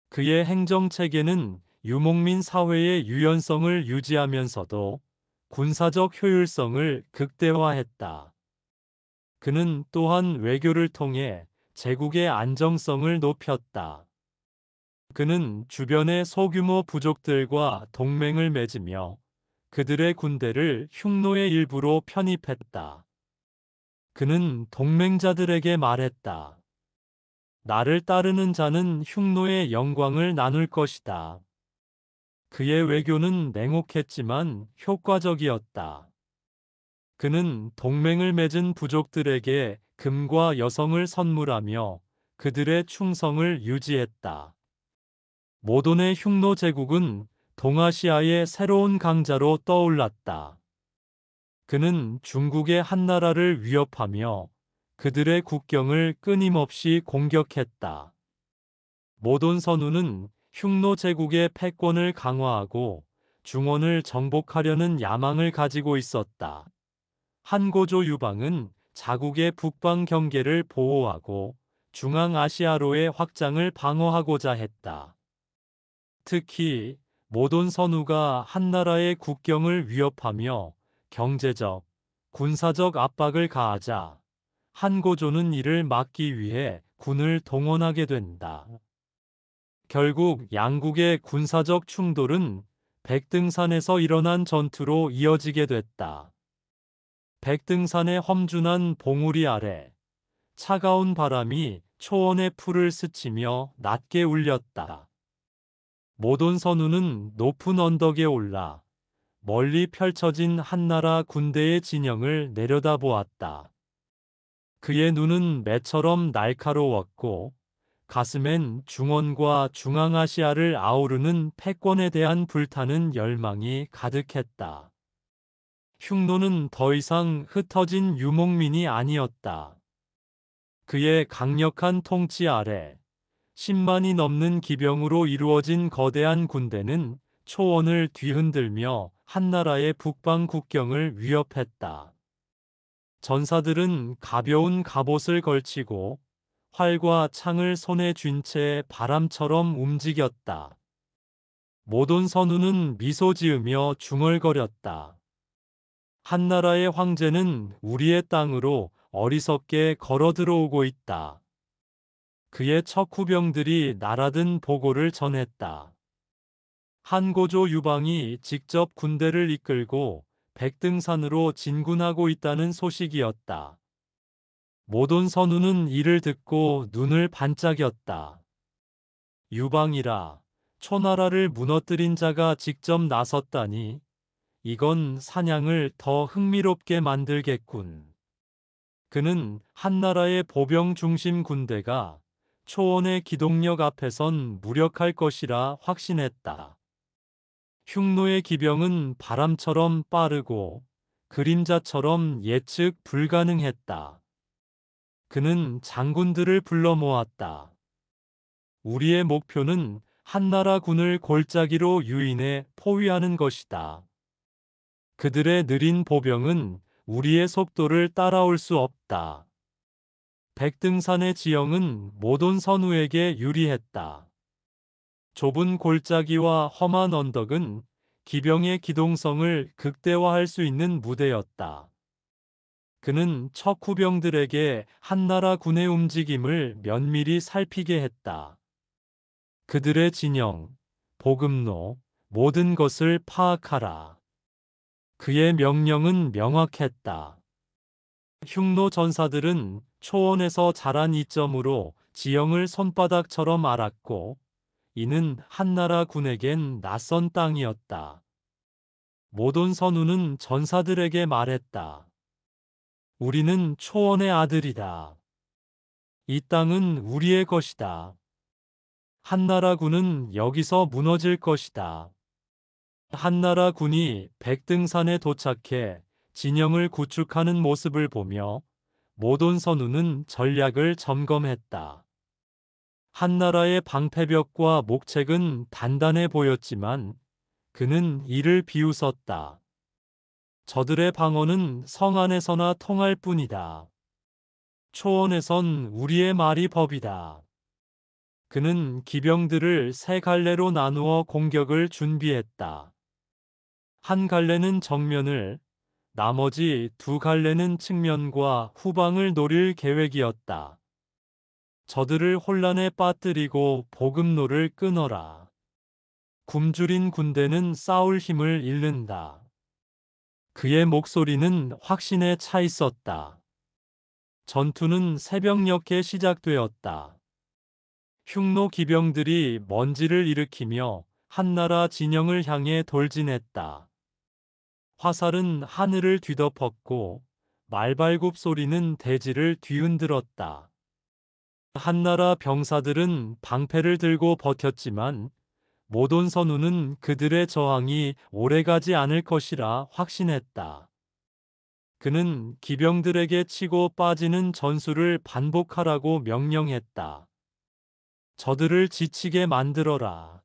그의 행정체계는 유목민 사회의 유연성을 유지하면서도 군사적 효율성을 극대화했다. 그는 또한 외교를 통해 제국의 안정성을 높였다. 그는 주변의 소규모 부족들과 동맹을 맺으며 그들의 군대를 흉노의 일부로 편입했다. 그는 동맹자들에게 말했다. 나를 따르는 자는 흉노의 영광을 나눌 것이다. 그의 외교는 냉혹했지만 효과적이었다. 그는 동맹을 맺은 부족들에게 금과 여성을 선물하며 그들의 충성을 유지했다. 모돈의 흉노 제국은 동아시아의 새로운 강자로 떠올랐다. 그는 중국의 한나라를 위협하며 그들의 국경을 끊임없이 공격했다. 모돈 선우는 흉노 제국의 패권을 강화하고 중원을 정복하려는 야망을 가지고 있었다. 한고조 유방은 자국의 북방 경계를 보호하고 중앙아시아로의 확장을 방어하고자 했다. 특히 모돈 선우가 한나라의 국경을 위협하며 경제적, 군사적 압박을 가하자 한고조는 이를 막기 위해 군을 동원하게 된다. 결국 양국의 군사적 충돌은 백등산에서 일어난 전투로 이어지게 됐다. 백등산의 험준한 봉우리 아래 차가운 바람이 초원의 풀을 스치며 낮게 울렸다. 모돈 선우는 높은 언덕에 올라 멀리 펼쳐진 한나라 군대의 진영을 내려다보았다. 그의 눈은 매처럼 날카로웠고 가슴엔 중원과 중앙아시아를 아우르는 패권에 대한 불타는 열망이 가득했다. 흉노는 더 이상 흩어진 유목민이 아니었다. 그의 강력한 통치 아래 10만이 넘는 기병으로 이루어진 거대한 군대는 초원을 뒤흔들며 한나라의 북방 국경을 위협했다. 전사들은 가벼운 갑옷을 걸치고 활과 창을 손에 쥔 채 바람처럼 움직였다. 모돈 선우는 미소 지으며 중얼거렸다. 한나라의 황제는 우리의 땅으로 어리석게 걸어 들어오고 있다. 그의 척후병들이 날아든 보고를 전했다. 한고조 유방이 직접 군대를 이끌고 백등산으로 진군하고 있다는 소식이었다. 모돈 선우는 이를 듣고 눈을 반짝였다. 유방이라, 초나라를 무너뜨린 자가 직접 나섰다니, 이건 사냥을 더 흥미롭게 만들겠군. 그는 한나라의 보병 중심 군대가 초원의 기동력 앞에선 무력할 것이라 확신했다. 흉노의 기병은 바람처럼 빠르고 그림자처럼 예측 불가능했다. 그는 장군들을 불러 모았다. 우리의 목표는 한나라 군을 골짜기로 유인해 포위하는 것이다. 그들의 느린 보병은 우리의 속도를 따라올 수 없다. 백등산의 지형은 모돈 선우에게 유리했다. 좁은 골짜기와 험한 언덕은 기병의 기동성을 극대화할 수 있는 무대였다. 그는 척후병들에게 한나라 군의 움직임을 면밀히 살피게 했다. 그들의 진영, 보급로, 모든 것을 파악하라. 그의 명령은 명확했다. 흉노 전사들은 초원에서 자란 이점으로 지형을 손바닥처럼 알았고, 이는 한나라 군에겐 낯선 땅이었다. 모돈 선우는 전사들에게 말했다. 우리는 초원의 아들이다. 이 땅은 우리의 것이다. 한나라 군은 여기서 무너질 것이다. 한나라 군이 백등산에 도착해 진영을 구축하는 모습을 보며 모돈 선우는 전략을 점검했다. 한나라의 방패벽과 목책은 단단해 보였지만 그는 이를 비웃었다. 저들의 방어는 성 안에서나 통할 뿐이다. 초원에선 우리의 말이 법이다. 그는 기병들을 세 갈래로 나누어 공격을 준비했다. 한 갈래는 정면을, 나머지 두 갈래는 측면과 후방을 노릴 계획이었다. 저들을 혼란에 빠뜨리고 보급로를 끊어라. 굶주린 군대는 싸울 힘을 잃는다. 그의 목소리는 확신에 차 있었다. 전투는 새벽녘에 시작되었다. 흉노 기병들이 먼지를 일으키며 한나라 진영을 향해 돌진했다. 화살은 하늘을 뒤덮었고 말발굽 소리는 대지를 뒤흔들었다. 한나라 병사들은 방패를 들고 버텼지만 모돈선우는 그들의 저항이 오래가지 않을 것이라 확신했다. 그는 기병들에게 치고 빠지는 전술을 반복하라고 명령했다. 저들을 지치게 만들어라.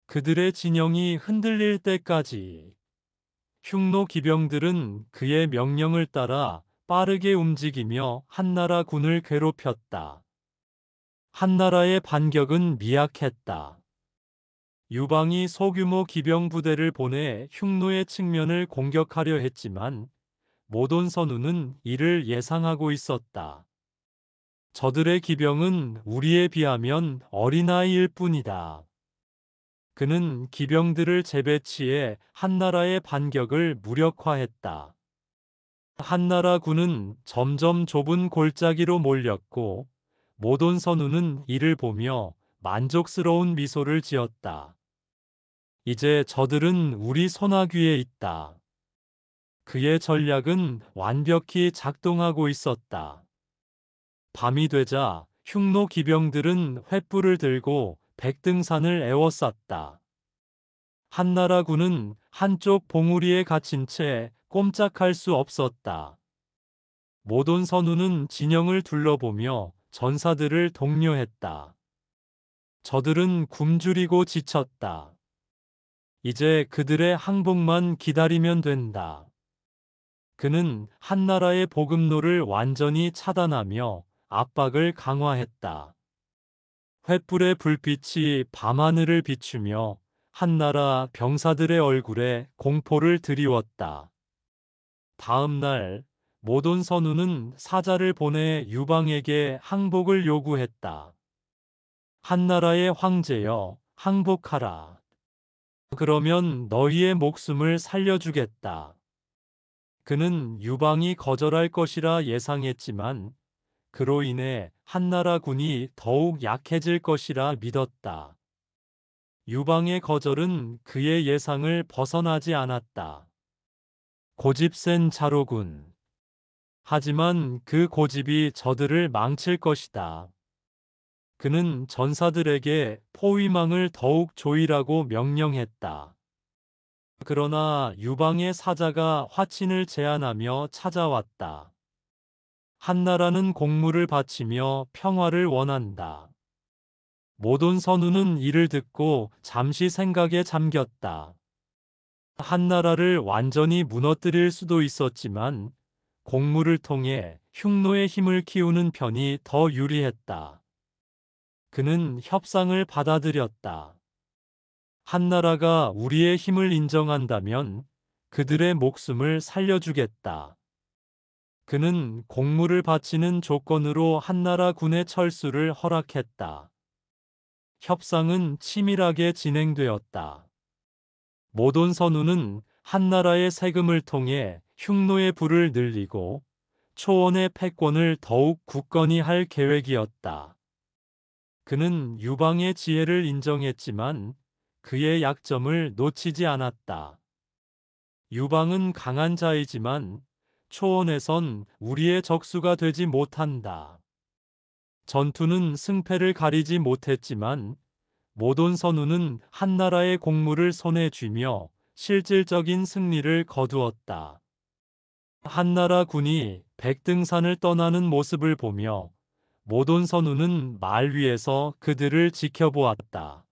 그들의 진영이 흔들릴 때까지. 흉노 기병들은 그의 명령을 따라 빠르게 움직이며 한나라 군을 괴롭혔다. 한나라의 반격은 미약했다. 유방이 소규모 기병 부대를 보내 흉노의 측면을 공격하려 했지만 모돈선우는 이를 예상하고 있었다. 저들의 기병은 우리에 비하면 어린아이일 뿐이다. 그는 기병들을 재배치해 한나라의 반격을 무력화했다. 한나라 군은 점점 좁은 골짜기로 몰렸고 모돈선우는 이를 보며 만족스러운 미소를 지었다. 이제 저들은 우리 손아귀에 있다. 그의 전략은 완벽히 작동하고 있었다. 밤이 되자 흉노 기병들은 횃불을 들고 백등산을 에워쌌다. 한나라 군은 한쪽 봉우리에 갇힌 채 꼼짝할 수 없었다. 모돈선우는 진영을 둘러보며 전사들을 독려했다. 저들은 굶주리고 지쳤다. 이제 그들의 항복만 기다리면 된다. 그는 한나라의 보급로를 완전히 차단하며 압박을 강화했다. 횃불의 불빛이 밤하늘을 비추며 한나라 병사들의 얼굴에 공포를 드리웠다. 다음 날 모돈선우는 사자를 보내 유방에게 항복을 요구했다. 한나라의 황제여, 항복하라. 그러면 너희의 목숨을 살려주겠다. 그는 유방이 거절할 것이라 예상했지만 그로 인해 한나라 군이 더욱 약해질 것이라 믿었다. 유방의 거절은 그의 예상을 벗어나지 않았다. 고집센 자로군. 하지만 그 고집이 저들을 망칠 것이다. 그는 전사들에게 포위망을 더욱 조이라고 명령했다. 그러나 유방의 사자가 화친을 제안하며 찾아왔다. 한나라는 공물을 바치며 평화를 원한다. 모돈선우는 이를 듣고 잠시 생각에 잠겼다. 한나라를 완전히 무너뜨릴 수도 있었지만 공물을 통해 흉노의 힘을 키우는 편이 더 유리했다. 그는 협상을 받아들였다. 한나라가 우리의 힘을 인정한다면 그들의 목숨을 살려주겠다. 그는 공물을 바치는 조건으로 한나라 군의 철수를 허락했다. 협상은 치밀하게 진행되었다. 모돈선우는 한나라의 세금을 통해 흉노의 부를 늘리고 초원의 패권을 더욱 굳건히 할 계획이었다. 그는 유방의 지혜를 인정했지만 그의 약점을 놓치지 않았다. 유방은 강한 자이지만 초원에선 우리의 적수가 되지 못한다. 전투는 승패를 가리지 못했지만 모돈선우는 한나라의 공물을 손에 쥐며 실질적인 승리를 거두었다. 한나라 군이 백등산을 떠나는 모습을 보며 모돈선우는 말 위에서 그들을 지켜보았다.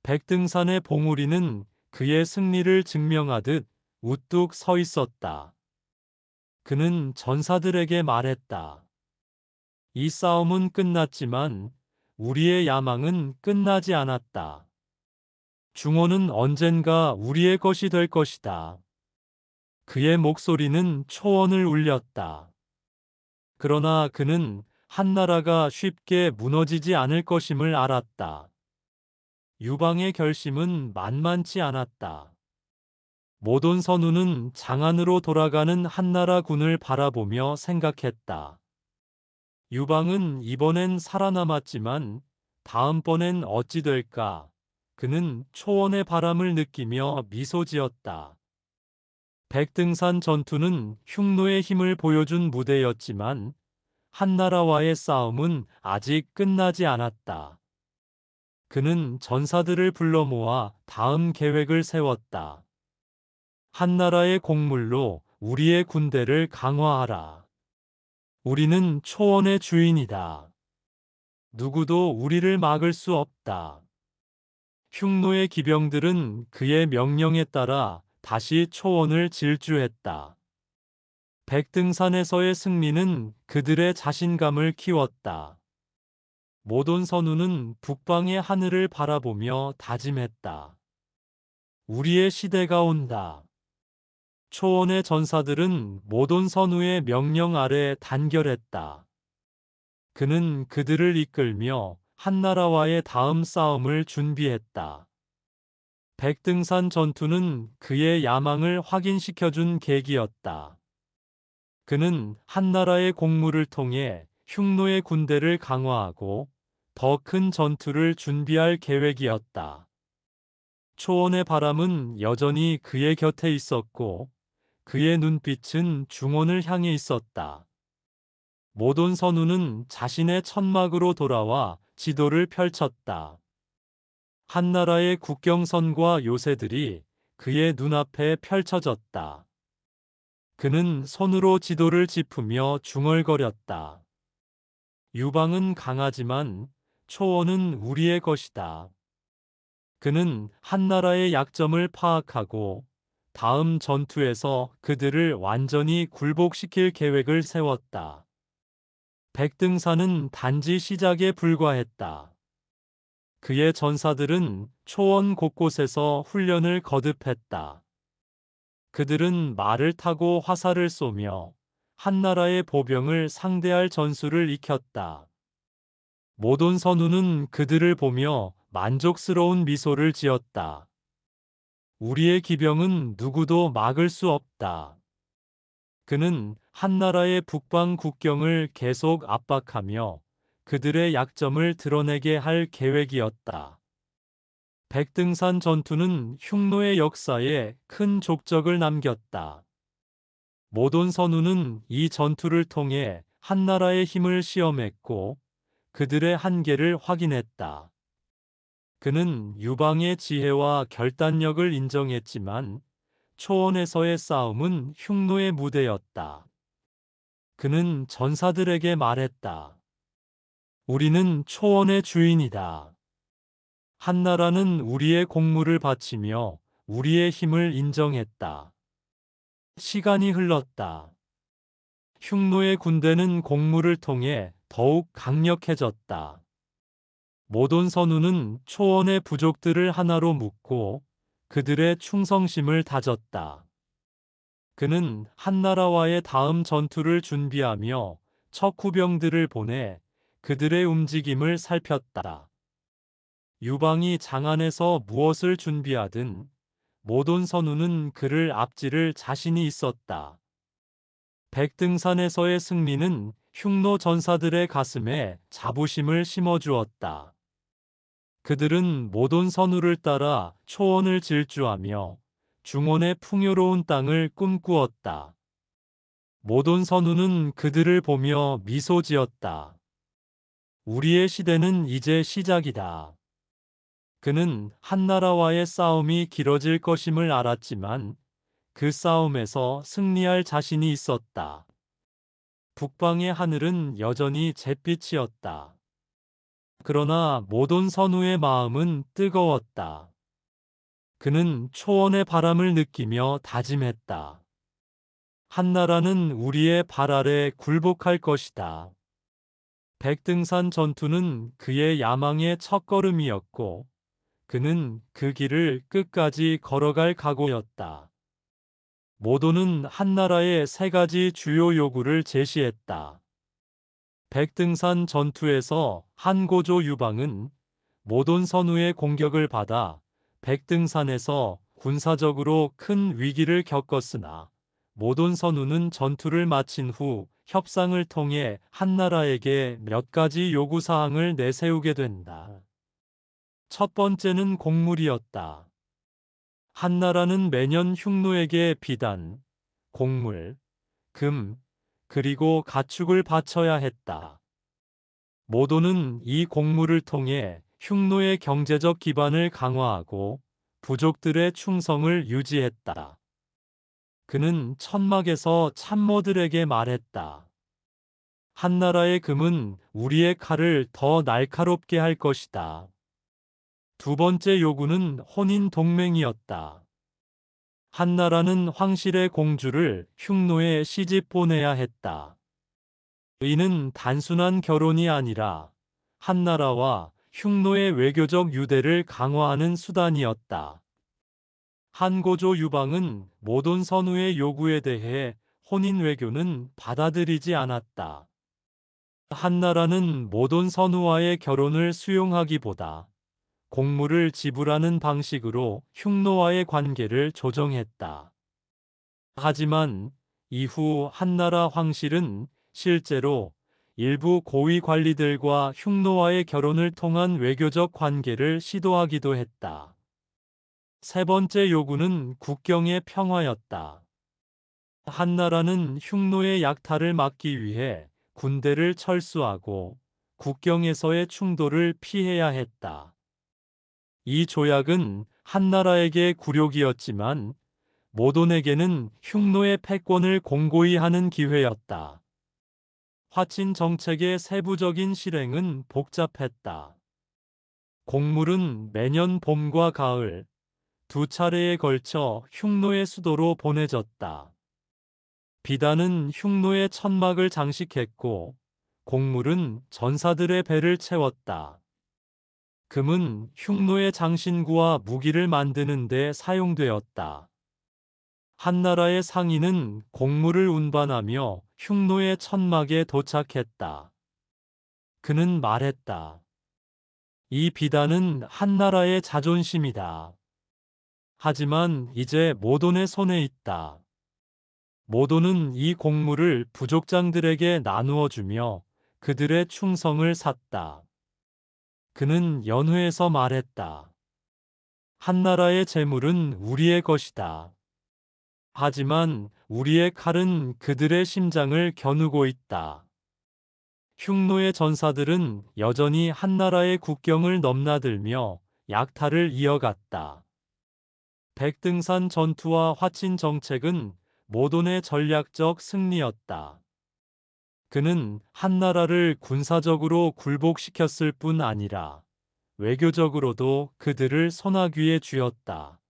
백등산의 봉우리는 그의 승리를 증명하듯 우뚝 서 있었다. 그는 전사들에게 말했다. 이 싸움은 끝났지만 우리의 야망은 끝나지 않았다. 중원은 언젠가 우리의 것이 될 것이다. 그의 목소리는 초원을 울렸다. 그러나 그는 한나라가 쉽게 무너지지 않을 것임을 알았다. 유방의 결심은 만만치 않았다. 모돈선우는 장안으로 돌아가는 한나라 군을 바라보며 생각했다. 유방은 이번엔 살아남았지만 다음번엔 어찌 될까? 그는 초원의 바람을 느끼며 미소 지었다. 백등산 전투는 흉노의 힘을 보여준 무대였지만 한나라와의 싸움은 아직 끝나지 않았다. 그는 전사들을 불러 모아 다음 계획을 세웠다. 한나라의 공물로 우리의 군대를 강화하라. 우리는 초원의 주인이다. 누구도 우리를 막을 수 없다. 흉노의 기병들은 그의 명령에 따라 다시 초원을 질주했다. 백등산에서의 승리는 그들의 자신감을 키웠다. 모돈선우는 북방의 하늘을 바라보며 다짐했다. 우리의 시대가 온다. 초원의 전사들은 모돈선우의 명령 아래 단결했다. 그는 그들을 이끌며 한나라와의 다음 싸움을 준비했다. 백등산 전투는 그의 야망을 확인시켜준 계기였다. 그는 한나라의 공무를 통해 흉노의 군대를 강화하고 더 큰 전투를 준비할 계획이었다. 초원의 바람은 여전히 그의 곁에 있었고 그의 눈빛은 중원을 향해 있었다. 모돈선우는 자신의 천막으로 돌아와 지도를 펼쳤다. 한나라의 국경선과 요새들이 그의 눈앞에 펼쳐졌다. 그는 손으로 지도를 짚으며 중얼거렸다. 유방은 강하지만 초원은 우리의 것이다. 그는 한나라의 약점을 파악하고 다음 전투에서 그들을 완전히 굴복시킬 계획을 세웠다. 백등산은 단지 시작에 불과했다. 그의 전사들은 초원 곳곳에서 훈련을 거듭했다. 그들은 말을 타고 화살을 쏘며 한나라의 보병을 상대할 전술을 익혔다. 모돈선우는 그들을 보며 만족스러운 미소를 지었다. 우리의 기병은 누구도 막을 수 없다. 그는 한나라의 북방 국경을 계속 압박하며 그들의 약점을 드러내게 할 계획이었다. 백등산 전투는 흉노의 역사에 큰 족적을 남겼다. 모돈선우는 이 전투를 통해 한나라의 힘을 시험했고 그들의 한계를 확인했다. 그는 유방의 지혜와 결단력을 인정했지만 초원에서의 싸움은 흉노의 무대였다. 그는 전사들에게 말했다. 우리는 초원의 주인이다. 한나라는 우리의 공물을 바치며 우리의 힘을 인정했다. 시간이 흘렀다. 흉노의 군대는 공물을 통해 더욱 강력해졌다. 모돈선우는 초원의 부족들을 하나로 묶고 그들의 충성심을 다졌다. 그는 한나라와의 다음 전투를 준비하며 척후병들을 보내 그들의 움직임을 살폈다. 유방이 장안에서 무엇을 준비하든 모돈선우는 그를 앞지를 자신이 있었다. 백등산에서의 승리는 흉노 전사들의 가슴에 자부심을 심어주었다. 그들은 모돈선우를 따라 초원을 질주하며 중원의 풍요로운 땅을 꿈꾸었다. 모돈선우는 그들을 보며 미소 지었다. 우리의 시대는 이제 시작이다. 그는 한나라와의 싸움이 길어질 것임을 알았지만 그 싸움에서 승리할 자신이 있었다. 북방의 하늘은 여전히 잿빛이었다. 그러나 모돈선우의 마음은 뜨거웠다. 그는 초원의 바람을 느끼며 다짐했다. 한나라는 우리의 발 아래 굴복할 것이다. 백등산 전투는 그의 야망의 첫걸음이었고 그는 그 길을 끝까지 걸어갈 각오였다. 모도는 한나라의 세 가지 주요 요구를 제시했다. 백등산 전투에서 한고조 유방은 모돈선우의 공격을 받아 백등산에서 군사적으로 큰 위기를 겪었으나 모돈선우는 전투를 마친 후 협상을 통해 한나라에게 몇 가지 요구사항을 내세우게 된다. 첫 번째는 곡물이었다. 한나라는 매년 흉노에게 비단, 곡물, 금, 그리고 가축을 바쳐야 했다. 모도는 이 곡물을 통해 흉노의 경제적 기반을 강화하고 부족들의 충성을 유지했다. 그는 천막에서 참모들에게 말했다. 한나라의 금은 우리의 칼을 더 날카롭게 할 것이다. 두 번째 요구는 혼인 동맹이었다. 한나라는 황실의 공주를 흉노에 시집 보내야 했다. 이는 단순한 결혼이 아니라 한나라와 흉노의 외교적 유대를 강화하는 수단이었다. 한고조 유방은 모돈 선우의 요구에 대해 혼인 외교는 받아들이지 않았다. 한나라는 모돈 선우와의 결혼을 수용하기보다 곡물을 지불하는 방식으로 흉노와의 관계를 조정했다. 하지만 이후 한나라 황실은 실제로 일부 고위 관리들과 흉노와의 결혼을 통한 외교적 관계를 시도하기도 했다. 세 번째 요구는 국경의 평화였다. 한나라는 흉노의 약탈을 막기 위해 군대를 철수하고 국경에서의 충돌을 피해야 했다. 이 조약은 한나라에게 굴욕이었지만 모돈에게는 흉노의 패권을 공고히 하는 기회였다. 화친 정책의 세부적인 실행은 복잡했다. 곡물은 매년 봄과 가을 두 차례에 걸쳐 흉노의 수도로 보내졌다. 비단은 흉노의 천막을 장식했고 곡물은 전사들의 배를 채웠다. 금은 흉노의 장신구와 무기를 만드는 데 사용되었다. 한나라의 상인은 곡물을 운반하며 흉노의 천막에 도착했다. 그는 말했다. 이 비단은 한나라의 자존심이다. 하지만 이제 모돈의 손에 있다. 모돈은 이 곡물을 부족장들에게 나누어 주며 그들의 충성을 샀다. 그는 연회에서 말했다. 한나라의 재물은 우리의 것이다. 하지만 우리의 칼은 그들의 심장을 겨누고 있다. 흉노의 전사들은 여전히 한나라의 국경을 넘나들며 약탈을 이어갔다. 백등산 전투와 화친 정책은 모돈의 전략적 승리였다. 그는 한나라를 군사적으로 굴복시켰을 뿐 아니라 외교적으로도 그들을 손아귀에 쥐었다.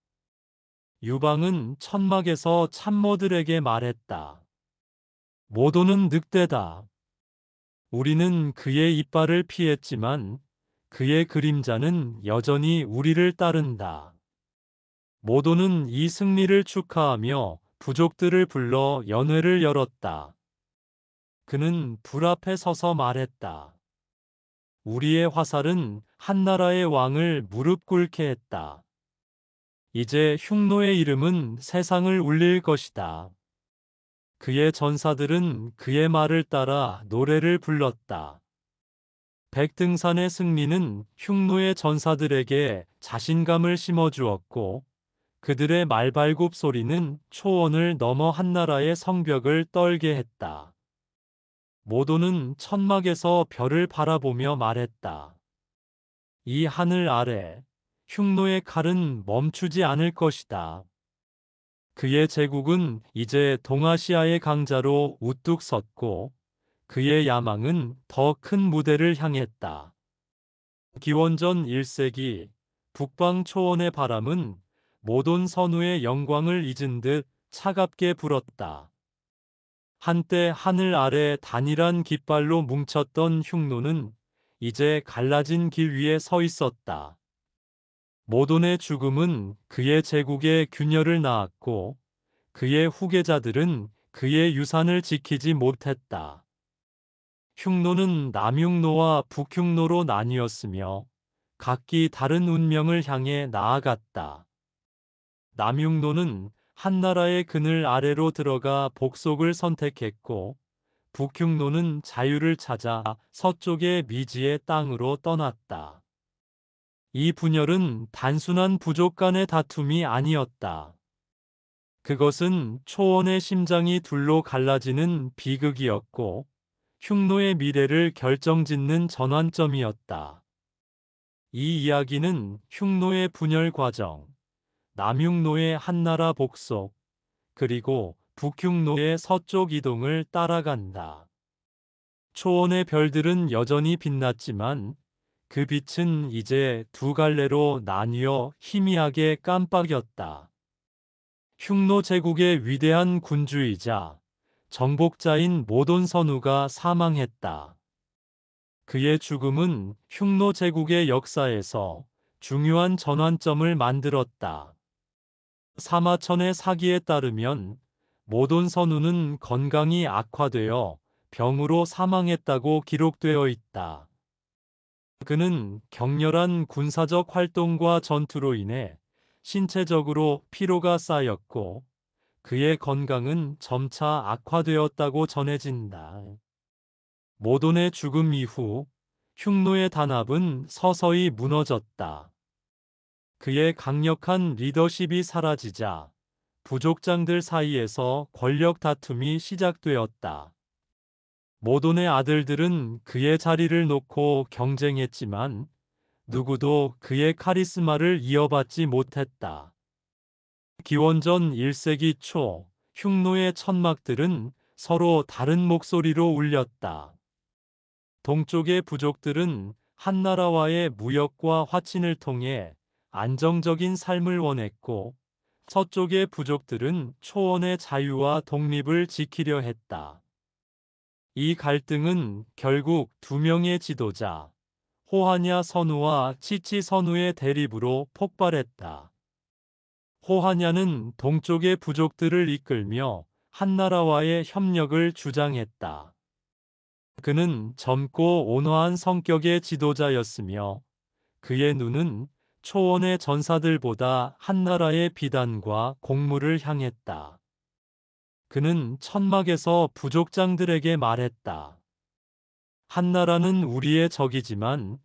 유방은 천막에서 참모들에게 말했다. 모도는 늑대다. 우리는 그의 이빨을 피했지만 그의 그림자는 여전히 우리를 따른다. 모도는 이 승리를 축하하며 부족들을 불러 연회를 열었다. 그는 불 앞에 서서 말했다. 우리의 화살은 한나라의 왕을 무릎 꿇게 했다. 이제 흉노의 이름은 세상을 울릴 것이다. 그의 전사들은 그의 말을 따라 노래를 불렀다. 백등산의 승리는 흉노의 전사들에게 자신감을 심어주었고 그들의 말발굽 소리는 초원을 넘어 한나라의 성벽을 떨게 했다. 모도는 천막에서 별을 바라보며 말했다. 이 하늘 아래 흉노의 칼은 멈추지 않을 것이다. 그의 제국은 이제 동아시아의 강자로 우뚝 섰고 그의 야망은 더 큰 무대를 향했다. 기원전 1세기 북방 초원의 바람은 모돈 선우의 영광을 잊은 듯 차갑게 불었다. 한때 하늘 아래 단일한 깃발로 뭉쳤던 흉노는 이제 갈라진 길 위에 서 있었다. 모돈의 죽음은 그의 제국에 균열을 낳았고 그의 후계자들은 그의 유산을 지키지 못했다. 흉노는 남흉노와 북흉노로 나뉘었으며 각기 다른 운명을 향해 나아갔다. 남흉노는 한나라의 그늘 아래로 들어가 복속을 선택했고 북흉노는 자유를 찾아 서쪽의 미지의 땅으로 떠났다. 이 분열은 단순한 부족 간의 다툼이 아니었다. 그것은 초원의 심장이 둘로 갈라지는 비극이었고 흉노의 미래를 결정짓는 전환점이었다. 이 이야기는 흉노의 분열 과정, 남흉노의 한나라 복속, 그리고 북흉노의 서쪽 이동을 따라간다. 초원의 별들은 여전히 빛났지만 그 빛은 이제 두 갈래로 나뉘어 희미하게 깜빡였다. 흉노 제국의 위대한 군주이자 정복자인 모돈선우가 사망했다. 그의 죽음은 흉노 제국의 역사에서 중요한 전환점을 만들었다. 사마천의 사기에 따르면 모돈선우는 건강이 악화되어 병으로 사망했다고 기록되어 있다. 그는 격렬한 군사적 활동과 전투로 인해 신체적으로 피로가 쌓였고 그의 건강은 점차 악화되었다고 전해진다. 모돈의 죽음 이후 흉노의 단합은 서서히 무너졌다. 그의 강력한 리더십이 사라지자 부족장들 사이에서 권력 다툼이 시작되었다. 모돈의 아들들은 그의 자리를 놓고 경쟁했지만 누구도 그의 카리스마를 이어받지 못했다. 기원전 1세기 초 흉노의 천막들은 서로 다른 목소리로 울렸다. 동쪽의 부족들은 한나라와의 무역과 화친을 통해 안정적인 삶을 원했고 서쪽의 부족들은 초원의 자유와 독립을 지키려 했다. 이 갈등은 결국 두 명의 지도자, 호하냐 선우와 치치 선우의 대립으로 폭발했다. 호하냐는 동쪽의 부족들을 이끌며 한나라와의 협력을 주장했다. 그는 젊고 온화한 성격의 지도자였으며 그의 눈은 초원의 전사들보다 한나라의 비단과 공무를 향했다. 그는 천막에서 부족장들에게 말했다. 한나라는 우리의 적이지만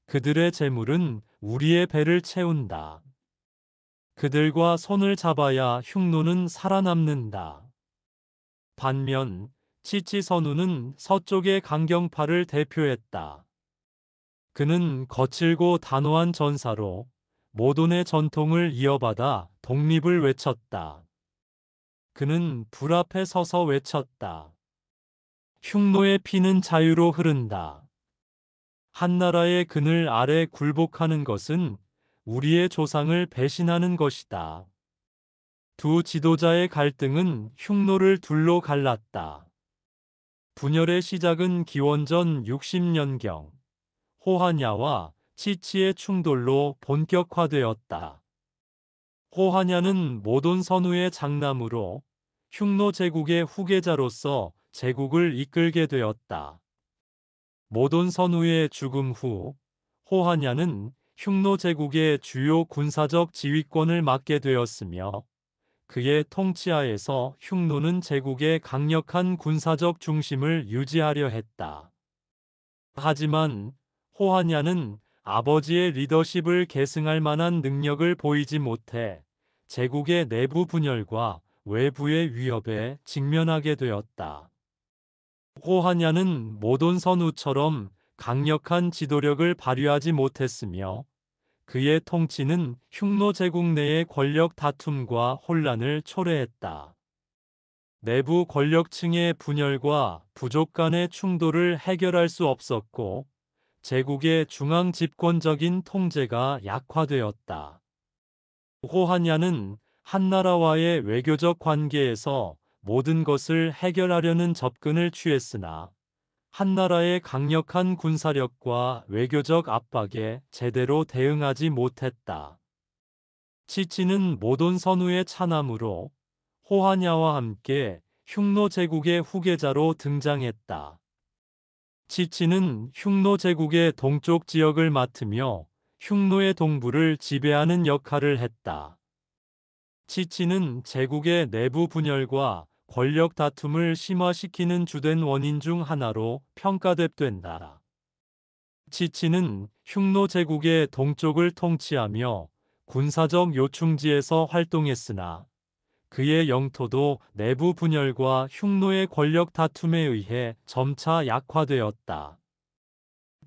그들의 재물은 우리의 배를 채운다. 그들과 손을 잡아야 흉노는 살아남는다. 반면 치치선우는 서쪽의 강경파를 대표했다. 그는 거칠고 단호한 전사로 모돈의 전통을 이어받아 독립을 외쳤다. 그는 불 앞에 서서 외쳤다. 흉노의 피는 자유로 흐른다. 한나라의 그늘 아래 굴복하는 것은 우리의 조상을 배신하는 것이다. 두 지도자의 갈등은 흉노를 둘로 갈랐다. 분열의 시작은 기원전 60년경 호하냐와 치치의 충돌로 본격화되었다. 호하냐는 모돈선우의 장남으로 흉노 제국의 후계자로서 제국을 이끌게 되었다. 모돈선우의 죽음 후 호하냐는 흉노 제국의 주요 군사적 지휘권을 맡게 되었으며 그의 통치하에서 흉노는 제국의 강력한 군사적 중심을 유지하려 했다. 하지만 호하냐는 아버지의 리더십을 계승할 만한 능력을 보이지 못해 제국의 내부 분열과 외부의 위협에 직면하게 되었다. 호하냐는 모돈선우처럼 강력한 지도력을 발휘하지 못했으며 그의 통치는 흉노 제국 내의 권력 다툼과 혼란을 초래했다. 내부 권력층의 분열과 부족 간의 충돌을 해결할 수 없었고 제국의 중앙 집권적인 통제가 약화되었다. 호하냐는 한나라와의 외교적 관계에서 모든 것을 해결하려는 접근을 취했으나 한나라의 강력한 군사력과 외교적 압박에 제대로 대응하지 못했다. 치치는 모돈선우의 차남으로 호하냐와 함께 흉노 제국의 후계자로 등장했다. 치치는 흉노 제국의 동쪽 지역을 맡으며 흉노의 동부를 지배하는 역할을 했다. 치치는 제국의 내부 분열과 권력 다툼을 심화시키는 주된 원인 중 하나로 평가된다. 치치는 흉노 제국의 동쪽을 통치하며 군사적 요충지에서 활동했으나 그의 영토도 내부 분열과 흉노의 권력 다툼에 의해 점차 약화되었다.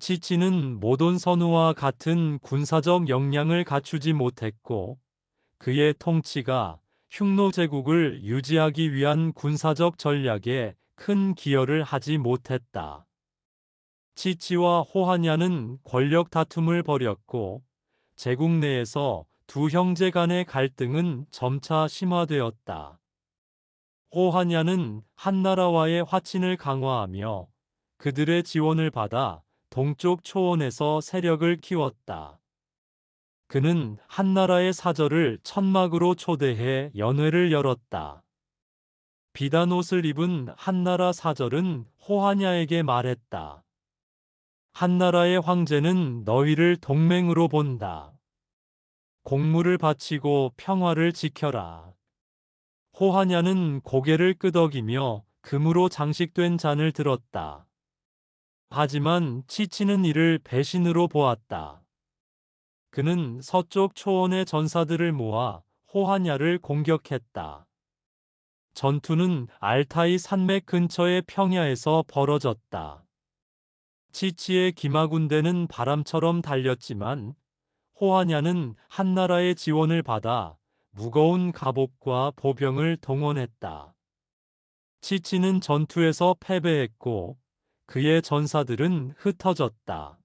치치는 모돈 선우와 같은 군사적 역량을 갖추지 못했고 그의 통치가 흉노 제국을 유지하기 위한 군사적 전략에 큰 기여를 하지 못했다. 치치와 호하냐는 권력 다툼을 벌였고 제국 내에서 두 형제 간의 갈등은 점차 심화되었다. 호하냐는 한나라와의 화친을 강화하며 그들의 지원을 받아 동쪽 초원에서 세력을 키웠다. 그는 한나라의 사절을 천막으로 초대해 연회를 열었다. 비단 옷을 입은 한나라 사절은 호하냐에게 말했다. 한나라의 황제는 너희를 동맹으로 본다. 공물을 바치고 평화를 지켜라. 호하냐는 고개를 끄덕이며 금으로 장식된 잔을 들었다. 하지만 치치는 이를 배신으로 보았다. 그는 서쪽 초원의 전사들을 모아 호하냐를 공격했다. 전투는 알타이 산맥 근처의 평야에서 벌어졌다. 치치의 기마 군대는 바람처럼 달렸지만 호하냐는 한나라의 지원을 받아 무거운 갑옷과 보병을 동원했다. 치치는 전투에서 패배했고 그의 전사들은 흩어졌다.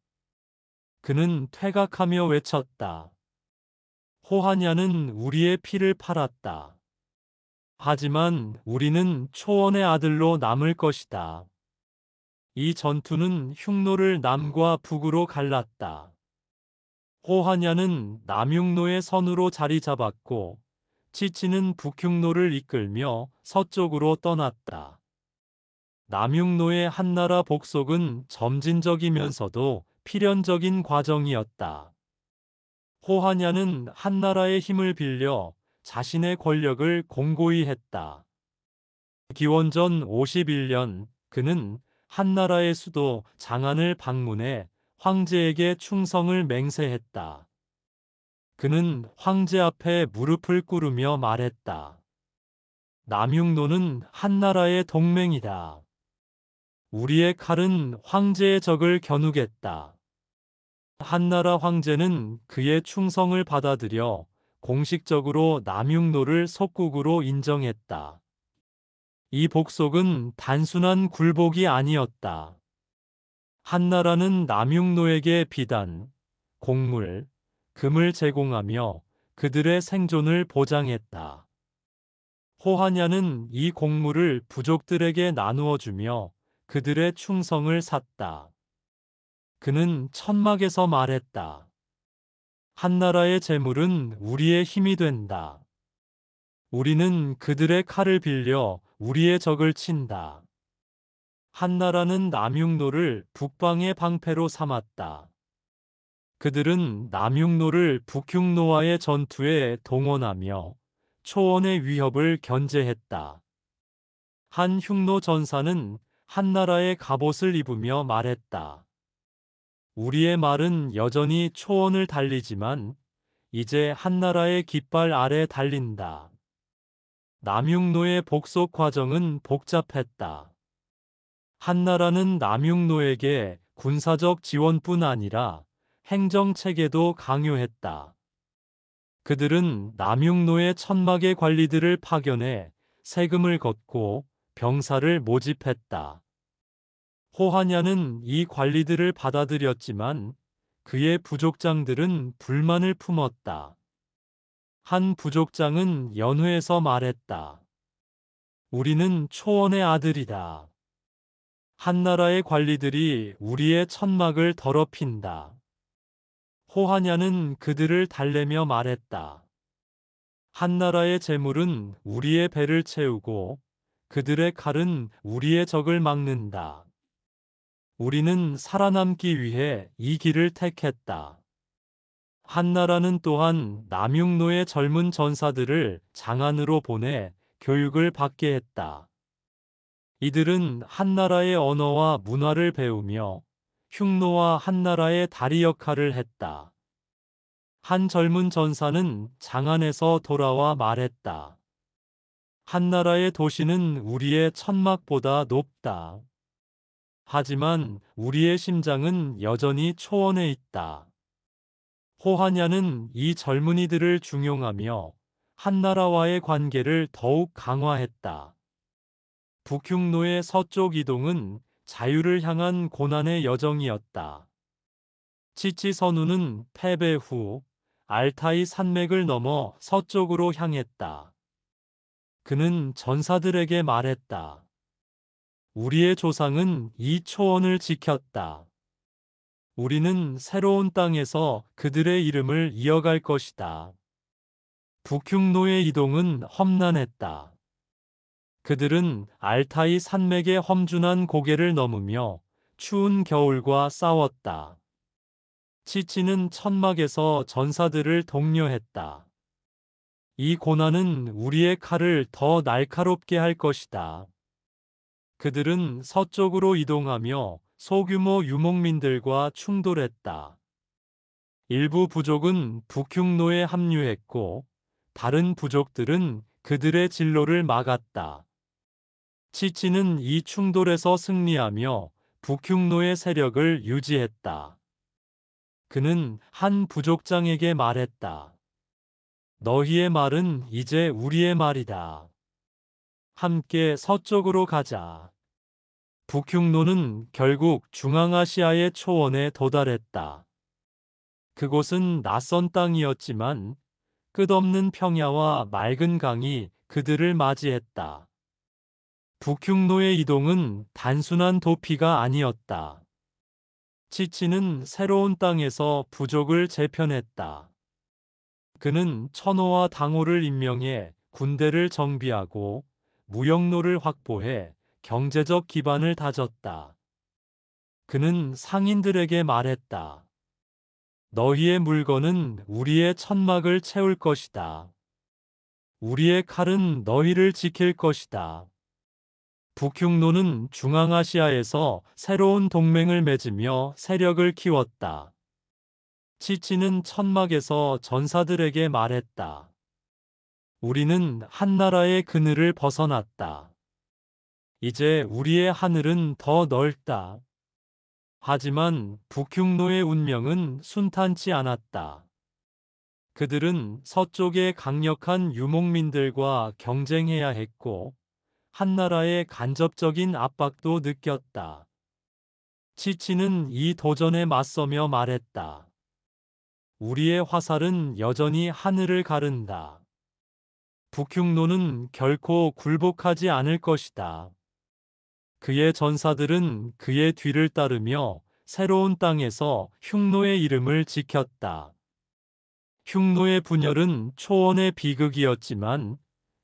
그는 퇴각하며 외쳤다. 호하냐는 우리의 피를 팔았다. 하지만 우리는 초원의 아들로 남을 것이다. 이 전투는 흉노를 남과 북으로 갈랐다. 호하냐는 남흉노의 선으로 자리 잡았고 치치는 북흉노를 이끌며 서쪽으로 떠났다. 남흉노의 한나라 복속은 점진적이면서도 필연적인 과정이었다. 호하냐는 한나라의 힘을 빌려 자신의 권력을 공고히 했다. 기원전 51년 그는 한나라의 수도 장안을 방문해 황제에게 충성을 맹세했다. 그는 황제 앞에 무릎을 꿇으며 말했다. 남흉노는 한나라의 동맹이다. 우리의 칼은 황제의 적을 겨누겠다. 한나라 황제는 그의 충성을 받아들여 공식적으로 남흉노를 속국으로 인정했다. 이 복속은 단순한 굴복이 아니었다. 한나라는 남흉노에게 비단, 곡물, 금을 제공하며 그들의 생존을 보장했다. 호하냐는 이 곡물을 부족들에게 나누어 주며 그들의 충성을 샀다. 그는 천막에서 말했다. 한나라의 재물은 우리의 힘이 된다. 우리는 그들의 칼을 빌려 우리의 적을 친다. 한나라는 남흉노를 북방의 방패로 삼았다. 그들은 남흉노를 북흉노와의 전투에 동원하며 초원의 위협을 견제했다. 한 흉노 전사는 한나라의 갑옷을 입으며 말했다. 우리의 말은 여전히 초원을 달리지만 이제 한나라의 깃발 아래 달린다. 남흉노의 복속 과정은 복잡했다. 한나라는 남흉노에게 군사적 지원뿐 아니라 행정체계도 강요했다. 그들은 남흉노의 천막의 관리들을 파견해 세금을 걷고 병사를 모집했다. 호하냐는 이 관리들을 받아들였지만 그의 부족장들은 불만을 품었다. 한 부족장은 연회에서 말했다. 우리는 초원의 아들이다. 한나라의 관리들이 우리의 천막을 더럽힌다. 호하냐는 그들을 달래며 말했다. 한나라의 재물은 우리의 배를 채우고 그들의 칼은 우리의 적을 막는다. 우리는 살아남기 위해 이 길을 택했다. 한나라는 또한 남흉노의 젊은 전사들을 장안으로 보내 교육을 받게 했다. 이들은 한나라의 언어와 문화를 배우며 흉노와 한나라의 다리 역할을 했다. 한 젊은 전사는 장안에서 돌아와 말했다. 한나라의 도시는 우리의 천막보다 높다. 하지만 우리의 심장은 여전히 초원에 있다. 호하냐는 이 젊은이들을 중용하며 한나라와의 관계를 더욱 강화했다. 북흉노의 서쪽 이동은 자유를 향한 고난의 여정이었다. 치치선우는 패배 후 알타이 산맥을 넘어 서쪽으로 향했다. 그는 전사들에게 말했다. 우리의 조상은 이 초원을 지켰다. 우리는 새로운 땅에서 그들의 이름을 이어갈 것이다. 북흉노의 이동은 험난했다. 그들은 알타이 산맥의 험준한 고개를 넘으며 추운 겨울과 싸웠다. 치치는 천막에서 전사들을 독려했다. 이 고난은 우리의 칼을 더 날카롭게 할 것이다. 그들은 서쪽으로 이동하며 소규모 유목민들과 충돌했다. 일부 부족은 북흉노에 합류했고, 다른 부족들은 그들의 진로를 막았다. 치치는 이 충돌에서 승리하며 북흉노의 세력을 유지했다. 그는 한 부족장에게 말했다. 너희의 말은 이제 우리의 말이다. 함께 서쪽으로 가자. 북흉노는 결국 중앙아시아의 초원에 도달했다. 그곳은 낯선 땅이었지만 끝없는 평야와 맑은 강이 그들을 맞이했다. 북흉노의 이동은 단순한 도피가 아니었다. 치치는 새로운 땅에서 부족을 재편했다. 그는 천호와 당호를 임명해 군대를 정비하고 무역로를 확보해 경제적 기반을 다졌다. 그는 상인들에게 말했다. 너희의 물건은 우리의 천막을 채울 것이다. 우리의 칼은 너희를 지킬 것이다. 북흉노는 중앙아시아에서 새로운 동맹을 맺으며 세력을 키웠다. 치치는 천막에서 전사들에게 말했다. 우리는 한나라의 그늘을 벗어났다. 이제 우리의 하늘은 더 넓다. 하지만 북흉노의 운명은 순탄치 않았다. 그들은 서쪽의 강력한 유목민들과 경쟁해야 했고, 한나라의 간접적인 압박도 느꼈다. 치치는 이 도전에 맞서며 말했다. 우리의 화살은 여전히 하늘을 가른다. 북흉노는 결코 굴복하지 않을 것이다. 그의 전사들은 그의 뒤를 따르며 새로운 땅에서 흉노의 이름을 지켰다. 흉노의 분열은 초원의 비극이었지만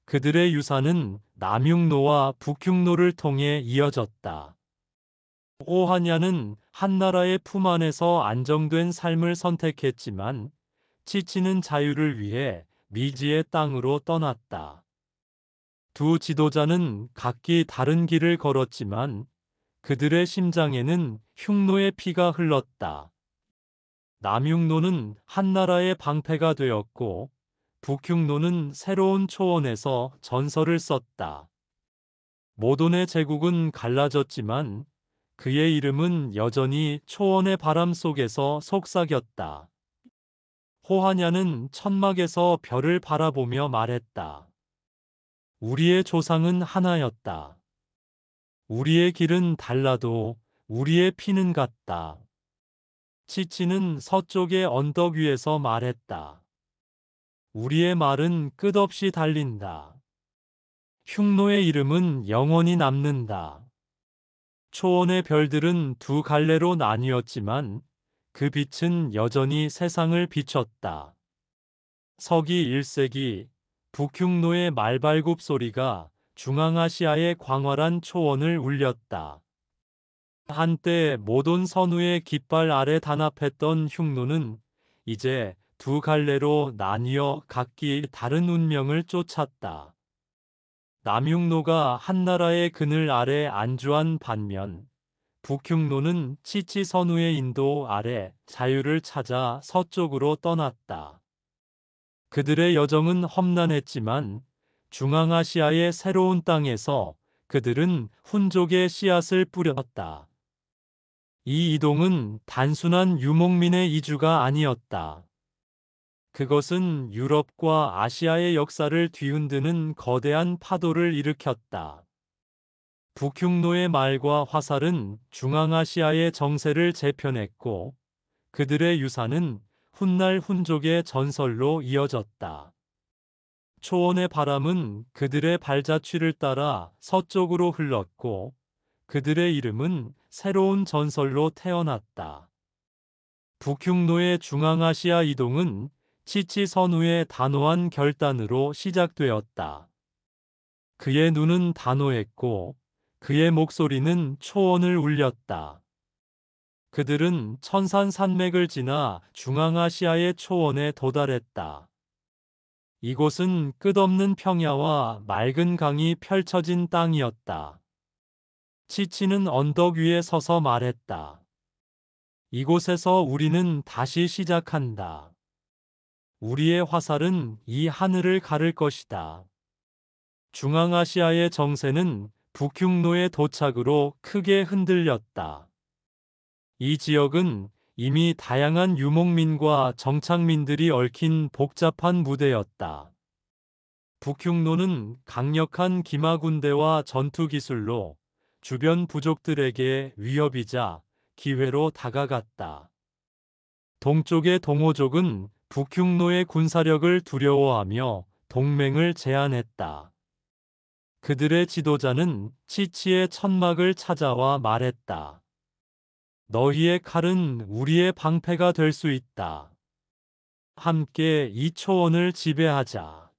그들의 유산은 남흉노와 북흉노를 통해 이어졌다. 오하냐는 한나라의 품 안에서 안정된 삶을 선택했지만 치치는 자유를 위해 미지의 땅으로 떠났다. 두 지도자는 각기 다른 길을 걸었지만 그들의 심장에는 흉노의 피가 흘렀다. 남흉노는 한나라의 방패가 되었고 북흉노는 새로운 초원에서 전설을 썼다. 모돈의 제국은 갈라졌지만 그의 이름은 여전히 초원의 바람 속에서 속삭였다. 호하냐는 천막에서 별을 바라보며 말했다. 우리의 조상은 하나였다. 우리의 길은 달라도 우리의 피는 같다. 치치는 서쪽의 언덕 위에서 말했다. 우리의 말은 끝없이 달린다. 흉노의 이름은 영원히 남는다. 초원의 별들은 두 갈래로 나뉘었지만 그 빛은 여전히 세상을 비췄다. 서기 1세기 북흉노의 말발굽 소리가 중앙아시아의 광활한 초원을 울렸다. 한때 모돈 선우의 깃발 아래 단합했던 흉노는 이제 두 갈래로 나뉘어 각기 다른 운명을 쫓았다. 남흉노가 한나라의 그늘 아래 안주한 반면 북흉노는 치치 선우의 인도 아래 자유를 찾아 서쪽으로 떠났다. 그들의 여정은 험난했지만 중앙아시아의 새로운 땅에서 그들은 훈족의 씨앗을 뿌렸다. 이 이동은 단순한 유목민의 이주가 아니었다. 그것은 유럽과 아시아의 역사를 뒤흔드는 거대한 파도를 일으켰다. 북흉노의 말과 화살은 중앙아시아의 정세를 재편했고 그들의 유산은 훗날 훈족의 전설로 이어졌다. 초원의 바람은 그들의 발자취를 따라 서쪽으로 흘렀고 그들의 이름은 새로운 전설로 태어났다. 북흉노의 중앙아시아 이동은 치치 선우의 단호한 결단으로 시작되었다. 그의 눈은 단호했고 그의 목소리는 초원을 울렸다. 그들은 천산 산맥을 지나 중앙아시아의 초원에 도달했다. 이곳은 끝없는 평야와 맑은 강이 펼쳐진 땅이었다. 치치는 언덕 위에 서서 말했다. 이곳에서 우리는 다시 시작한다. 우리의 화살은 이 하늘을 가를 것이다. 중앙아시아의 정세는 북흉노의 도착으로 크게 흔들렸다. 이 지역은 이미 다양한 유목민과 정착민들이 얽힌 복잡한 무대였다. 북흉노는 강력한 기마 군대와 전투 기술로 주변 부족들에게 위협이자 기회로 다가갔다. 동쪽의 동호족은 북흉노의 군사력을 두려워하며 동맹을 제안했다. 그들의 지도자는 치치의 천막을 찾아와 말했다. 너희의 칼은 우리의 방패가 될 수 있다. 함께 이 초원을 지배하자.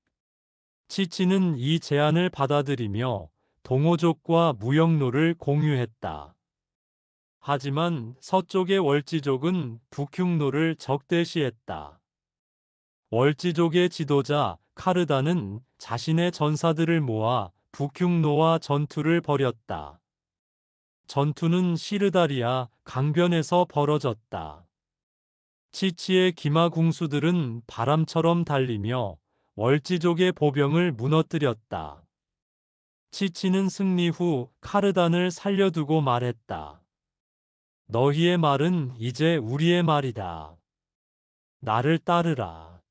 치치는 이 제안을 받아들이며 동호족과 무역로를 공유했다. 하지만 서쪽의 월지족은 북흉노를 적대시했다. 월지족의 지도자 카르다는 자신의 전사들을 모아 북흉노와 전투를 벌였다. 전투는 시르다리아 강변에서 벌어졌다. 치치의 기마 궁수들은 바람처럼 달리며 월지족의 보병을 무너뜨렸다. 치치는 승리 후 카르단을 살려두고 말했다. 너희의 말은 이제 우리의 말이다. 나를 따르라.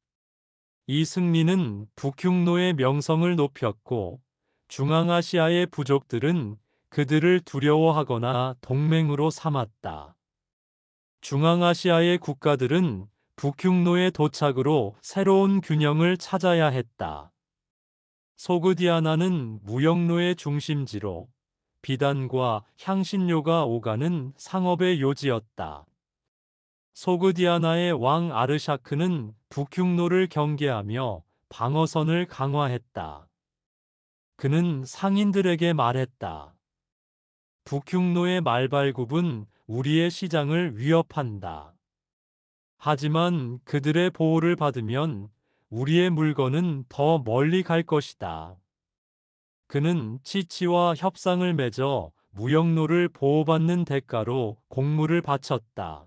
이 승리는 북흉노의 명성을 높였고 중앙아시아의 부족들은 그들을 두려워하거나 동맹으로 삼았다. 중앙아시아의 국가들은 북흉노의 도착으로 새로운 균형을 찾아야 했다. 소그디아나는 무역로의 중심지로 비단과 향신료가 오가는 상업의 요지였다. 소그디아나의 왕 아르샤크는 북흉노를 경계하며 방어선을 강화했다. 그는 상인들에게 말했다. 북흉노의 말발굽은 우리의 시장을 위협한다. 하지만 그들의 보호를 받으면 우리의 물건은 더 멀리 갈 것이다. 그는 치치와 협상을 맺어 무역로를 보호받는 대가로 곡물을 바쳤다.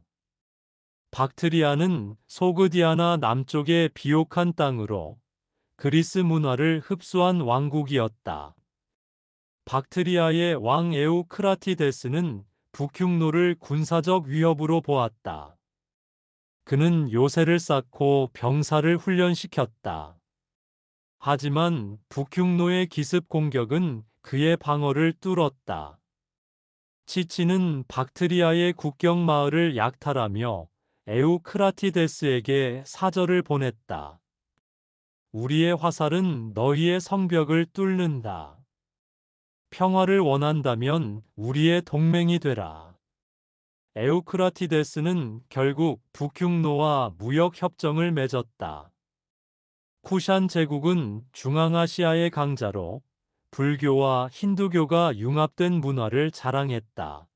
박트리아는 소그디아나 남쪽의 비옥한 땅으로 그리스 문화를 흡수한 왕국이었다. 박트리아의 왕 에우크라티데스는 북흉노를 군사적 위협으로 보았다. 그는 요새를 쌓고 병사를 훈련시켰다. 하지만 북흉노의 기습 공격은 그의 방어를 뚫었다. 치치는 박트리아의 국경 마을을 약탈하며 에우크라티데스에게 사절을 보냈다. 우리의 화살은 너희의 성벽을 뚫는다. 평화를 원한다면 우리의 동맹이 되라. 에우크라티데스는 결국 북흉노와 무역 협정을 맺었다. 쿠샨 제국은 중앙아시아의 강자로 불교와 힌두교가 융합된 문화를 자랑했다.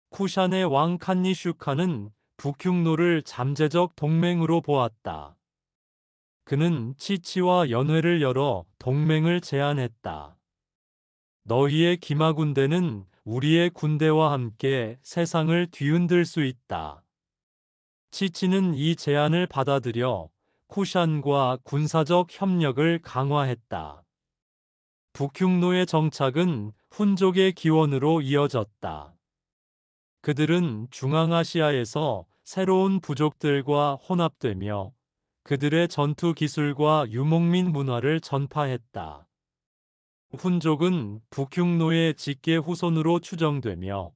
쿠샨의 왕 칸니슈카는 북흉노를 잠재적 동맹으로 보았다. 그는 치치와 연회를 열어 동맹을 제안했다. 너희의 기마 군대는 우리의 군대와 함께 세상을 뒤흔들 수 있다. 치치는 이 제안을 받아들여 쿠샨과 군사적 협력을 강화했다. 북흉노의 정착은 훈족의 기원으로 이어졌다. 그들은 중앙아시아에서 새로운 부족들과 혼합되며 그들의 전투 기술과 유목민 문화를 전파했다. 훈족은 북흉노의 직계 후손으로 추정되며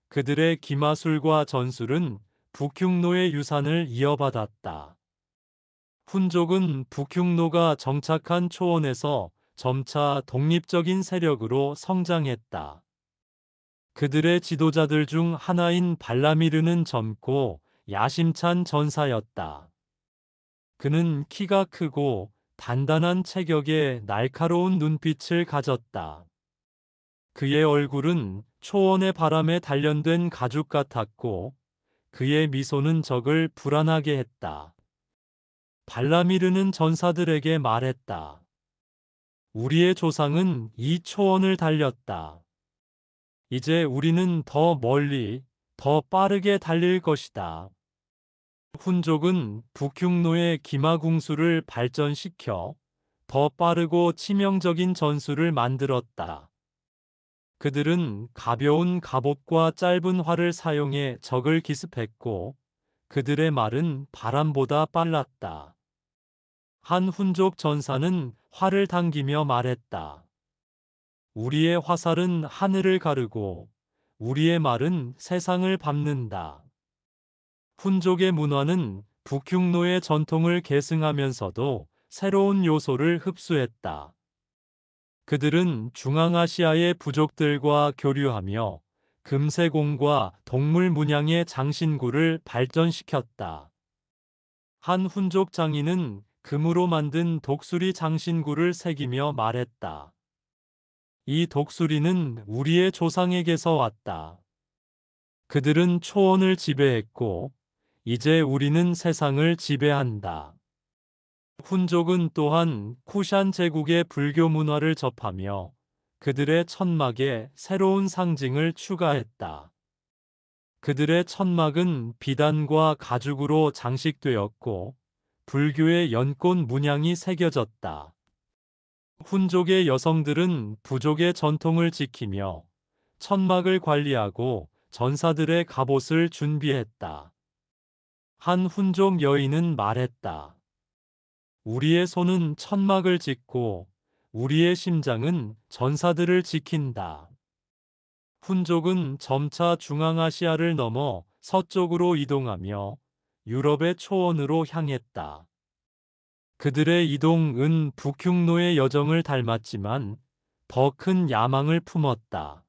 그들의 기마술과 전술은 북흉노의 유산을 이어받았다. 훈족은 북흉노가 정착한 초원에서 점차 독립적인 세력으로 성장했다. 그들의 지도자들 중 하나인 발라미르는 젊고 야심찬 전사였다. 그는 키가 크고 단단한 체격에 날카로운 눈빛을 가졌다. 그의 얼굴은 초원의 바람에 단련된 가죽 같았고 그의 미소는 적을 불안하게 했다. 발라미르는 전사들에게 말했다. 우리의 조상은 이 초원을 달렸다. 이제 우리는 더 멀리, 더 빠르게 달릴 것이다. 훈족은 북흉노의 기마궁수를 발전시켜 더 빠르고 치명적인 전술을 만들었다. 그들은 가벼운 갑옷과 짧은 활을 사용해 적을 기습했고 그들의 말은 바람보다 빨랐다. 한 훈족 전사는 활을 당기며 말했다. 우리의 화살은 하늘을 가르고 우리의 말은 세상을 밟는다. 훈족의 문화는 북흉노의 전통을 계승하면서도 새로운 요소를 흡수했다. 그들은 중앙아시아의 부족들과 교류하며 금세공과 동물 문양의 장신구를 발전시켰다. 한 훈족 장인은 금으로 만든 독수리 장신구를 새기며 말했다. 이 독수리는 우리의 조상에게서 왔다. 그들은 초원을 지배했고 이제 우리는 세상을 지배한다. 훈족은 또한 쿠샨 제국의 불교 문화를 접하며 그들의 천막에 새로운 상징을 추가했다. 그들의 천막은 비단과 가죽으로 장식되었고 불교의 연꽃 문양이 새겨졌다. 훈족의 여성들은 부족의 전통을 지키며 천막을 관리하고 전사들의 갑옷을 준비했다. 한 훈족 여인은 말했다. 우리의 손은 천막을 짓고 우리의 심장은 전사들을 지킨다. 훈족은 점차 중앙아시아를 넘어 서쪽으로 이동하며 유럽의 초원으로 향했다. 그들의 이동은 북흉노의 여정을 닮았지만 더 큰 야망을 품었다.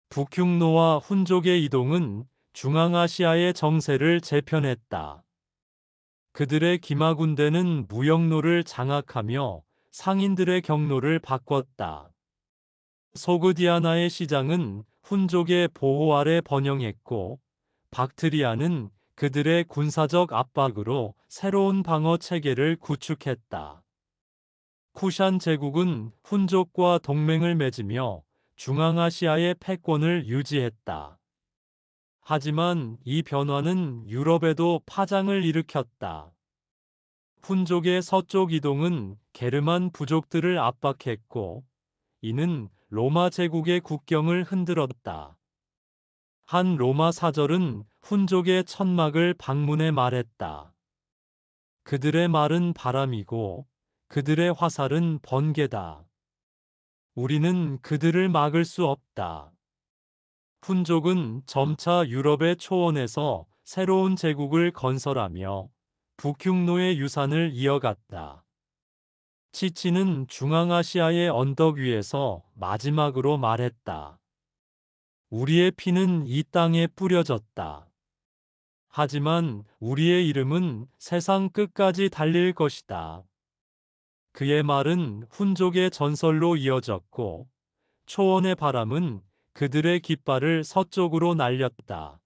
북흉노와 훈족의 이동은 중앙아시아의 정세를 재편했다. 그들의 기마군대는 무역로를 장악하며 상인들의 경로를 바꿨다. 소그디아나의 시장은 훈족의 보호 아래 번영했고 박트리아는 그들의 군사적 압박으로 새로운 방어 체계를 구축했다. 쿠샨 제국은 훈족과 동맹을 맺으며 중앙아시아의 패권을 유지했다. 하지만 이 변화는 유럽에도 파장을 일으켰다. 훈족의 서쪽 이동은 게르만 부족들을 압박했고 이는 로마 제국의 국경을 흔들었다. 한 로마 사절은 훈족의 천막을 방문해 말했다. 그들의 말은 바람이고 그들의 화살은 번개다. 우리는 그들을 막을 수 없다. 훈족은 점차 유럽의 초원에서 새로운 제국을 건설하며 북흉노의 유산을 이어갔다. 치치는 중앙아시아의 언덕 위에서 마지막으로 말했다. 우리의 피는 이 땅에 뿌려졌다. 하지만 우리의 이름은 세상 끝까지 달릴 것이다. 그의 말은 훈족의 전설로 이어졌고 초원의 바람은 그들의 깃발을 서쪽으로 날렸다.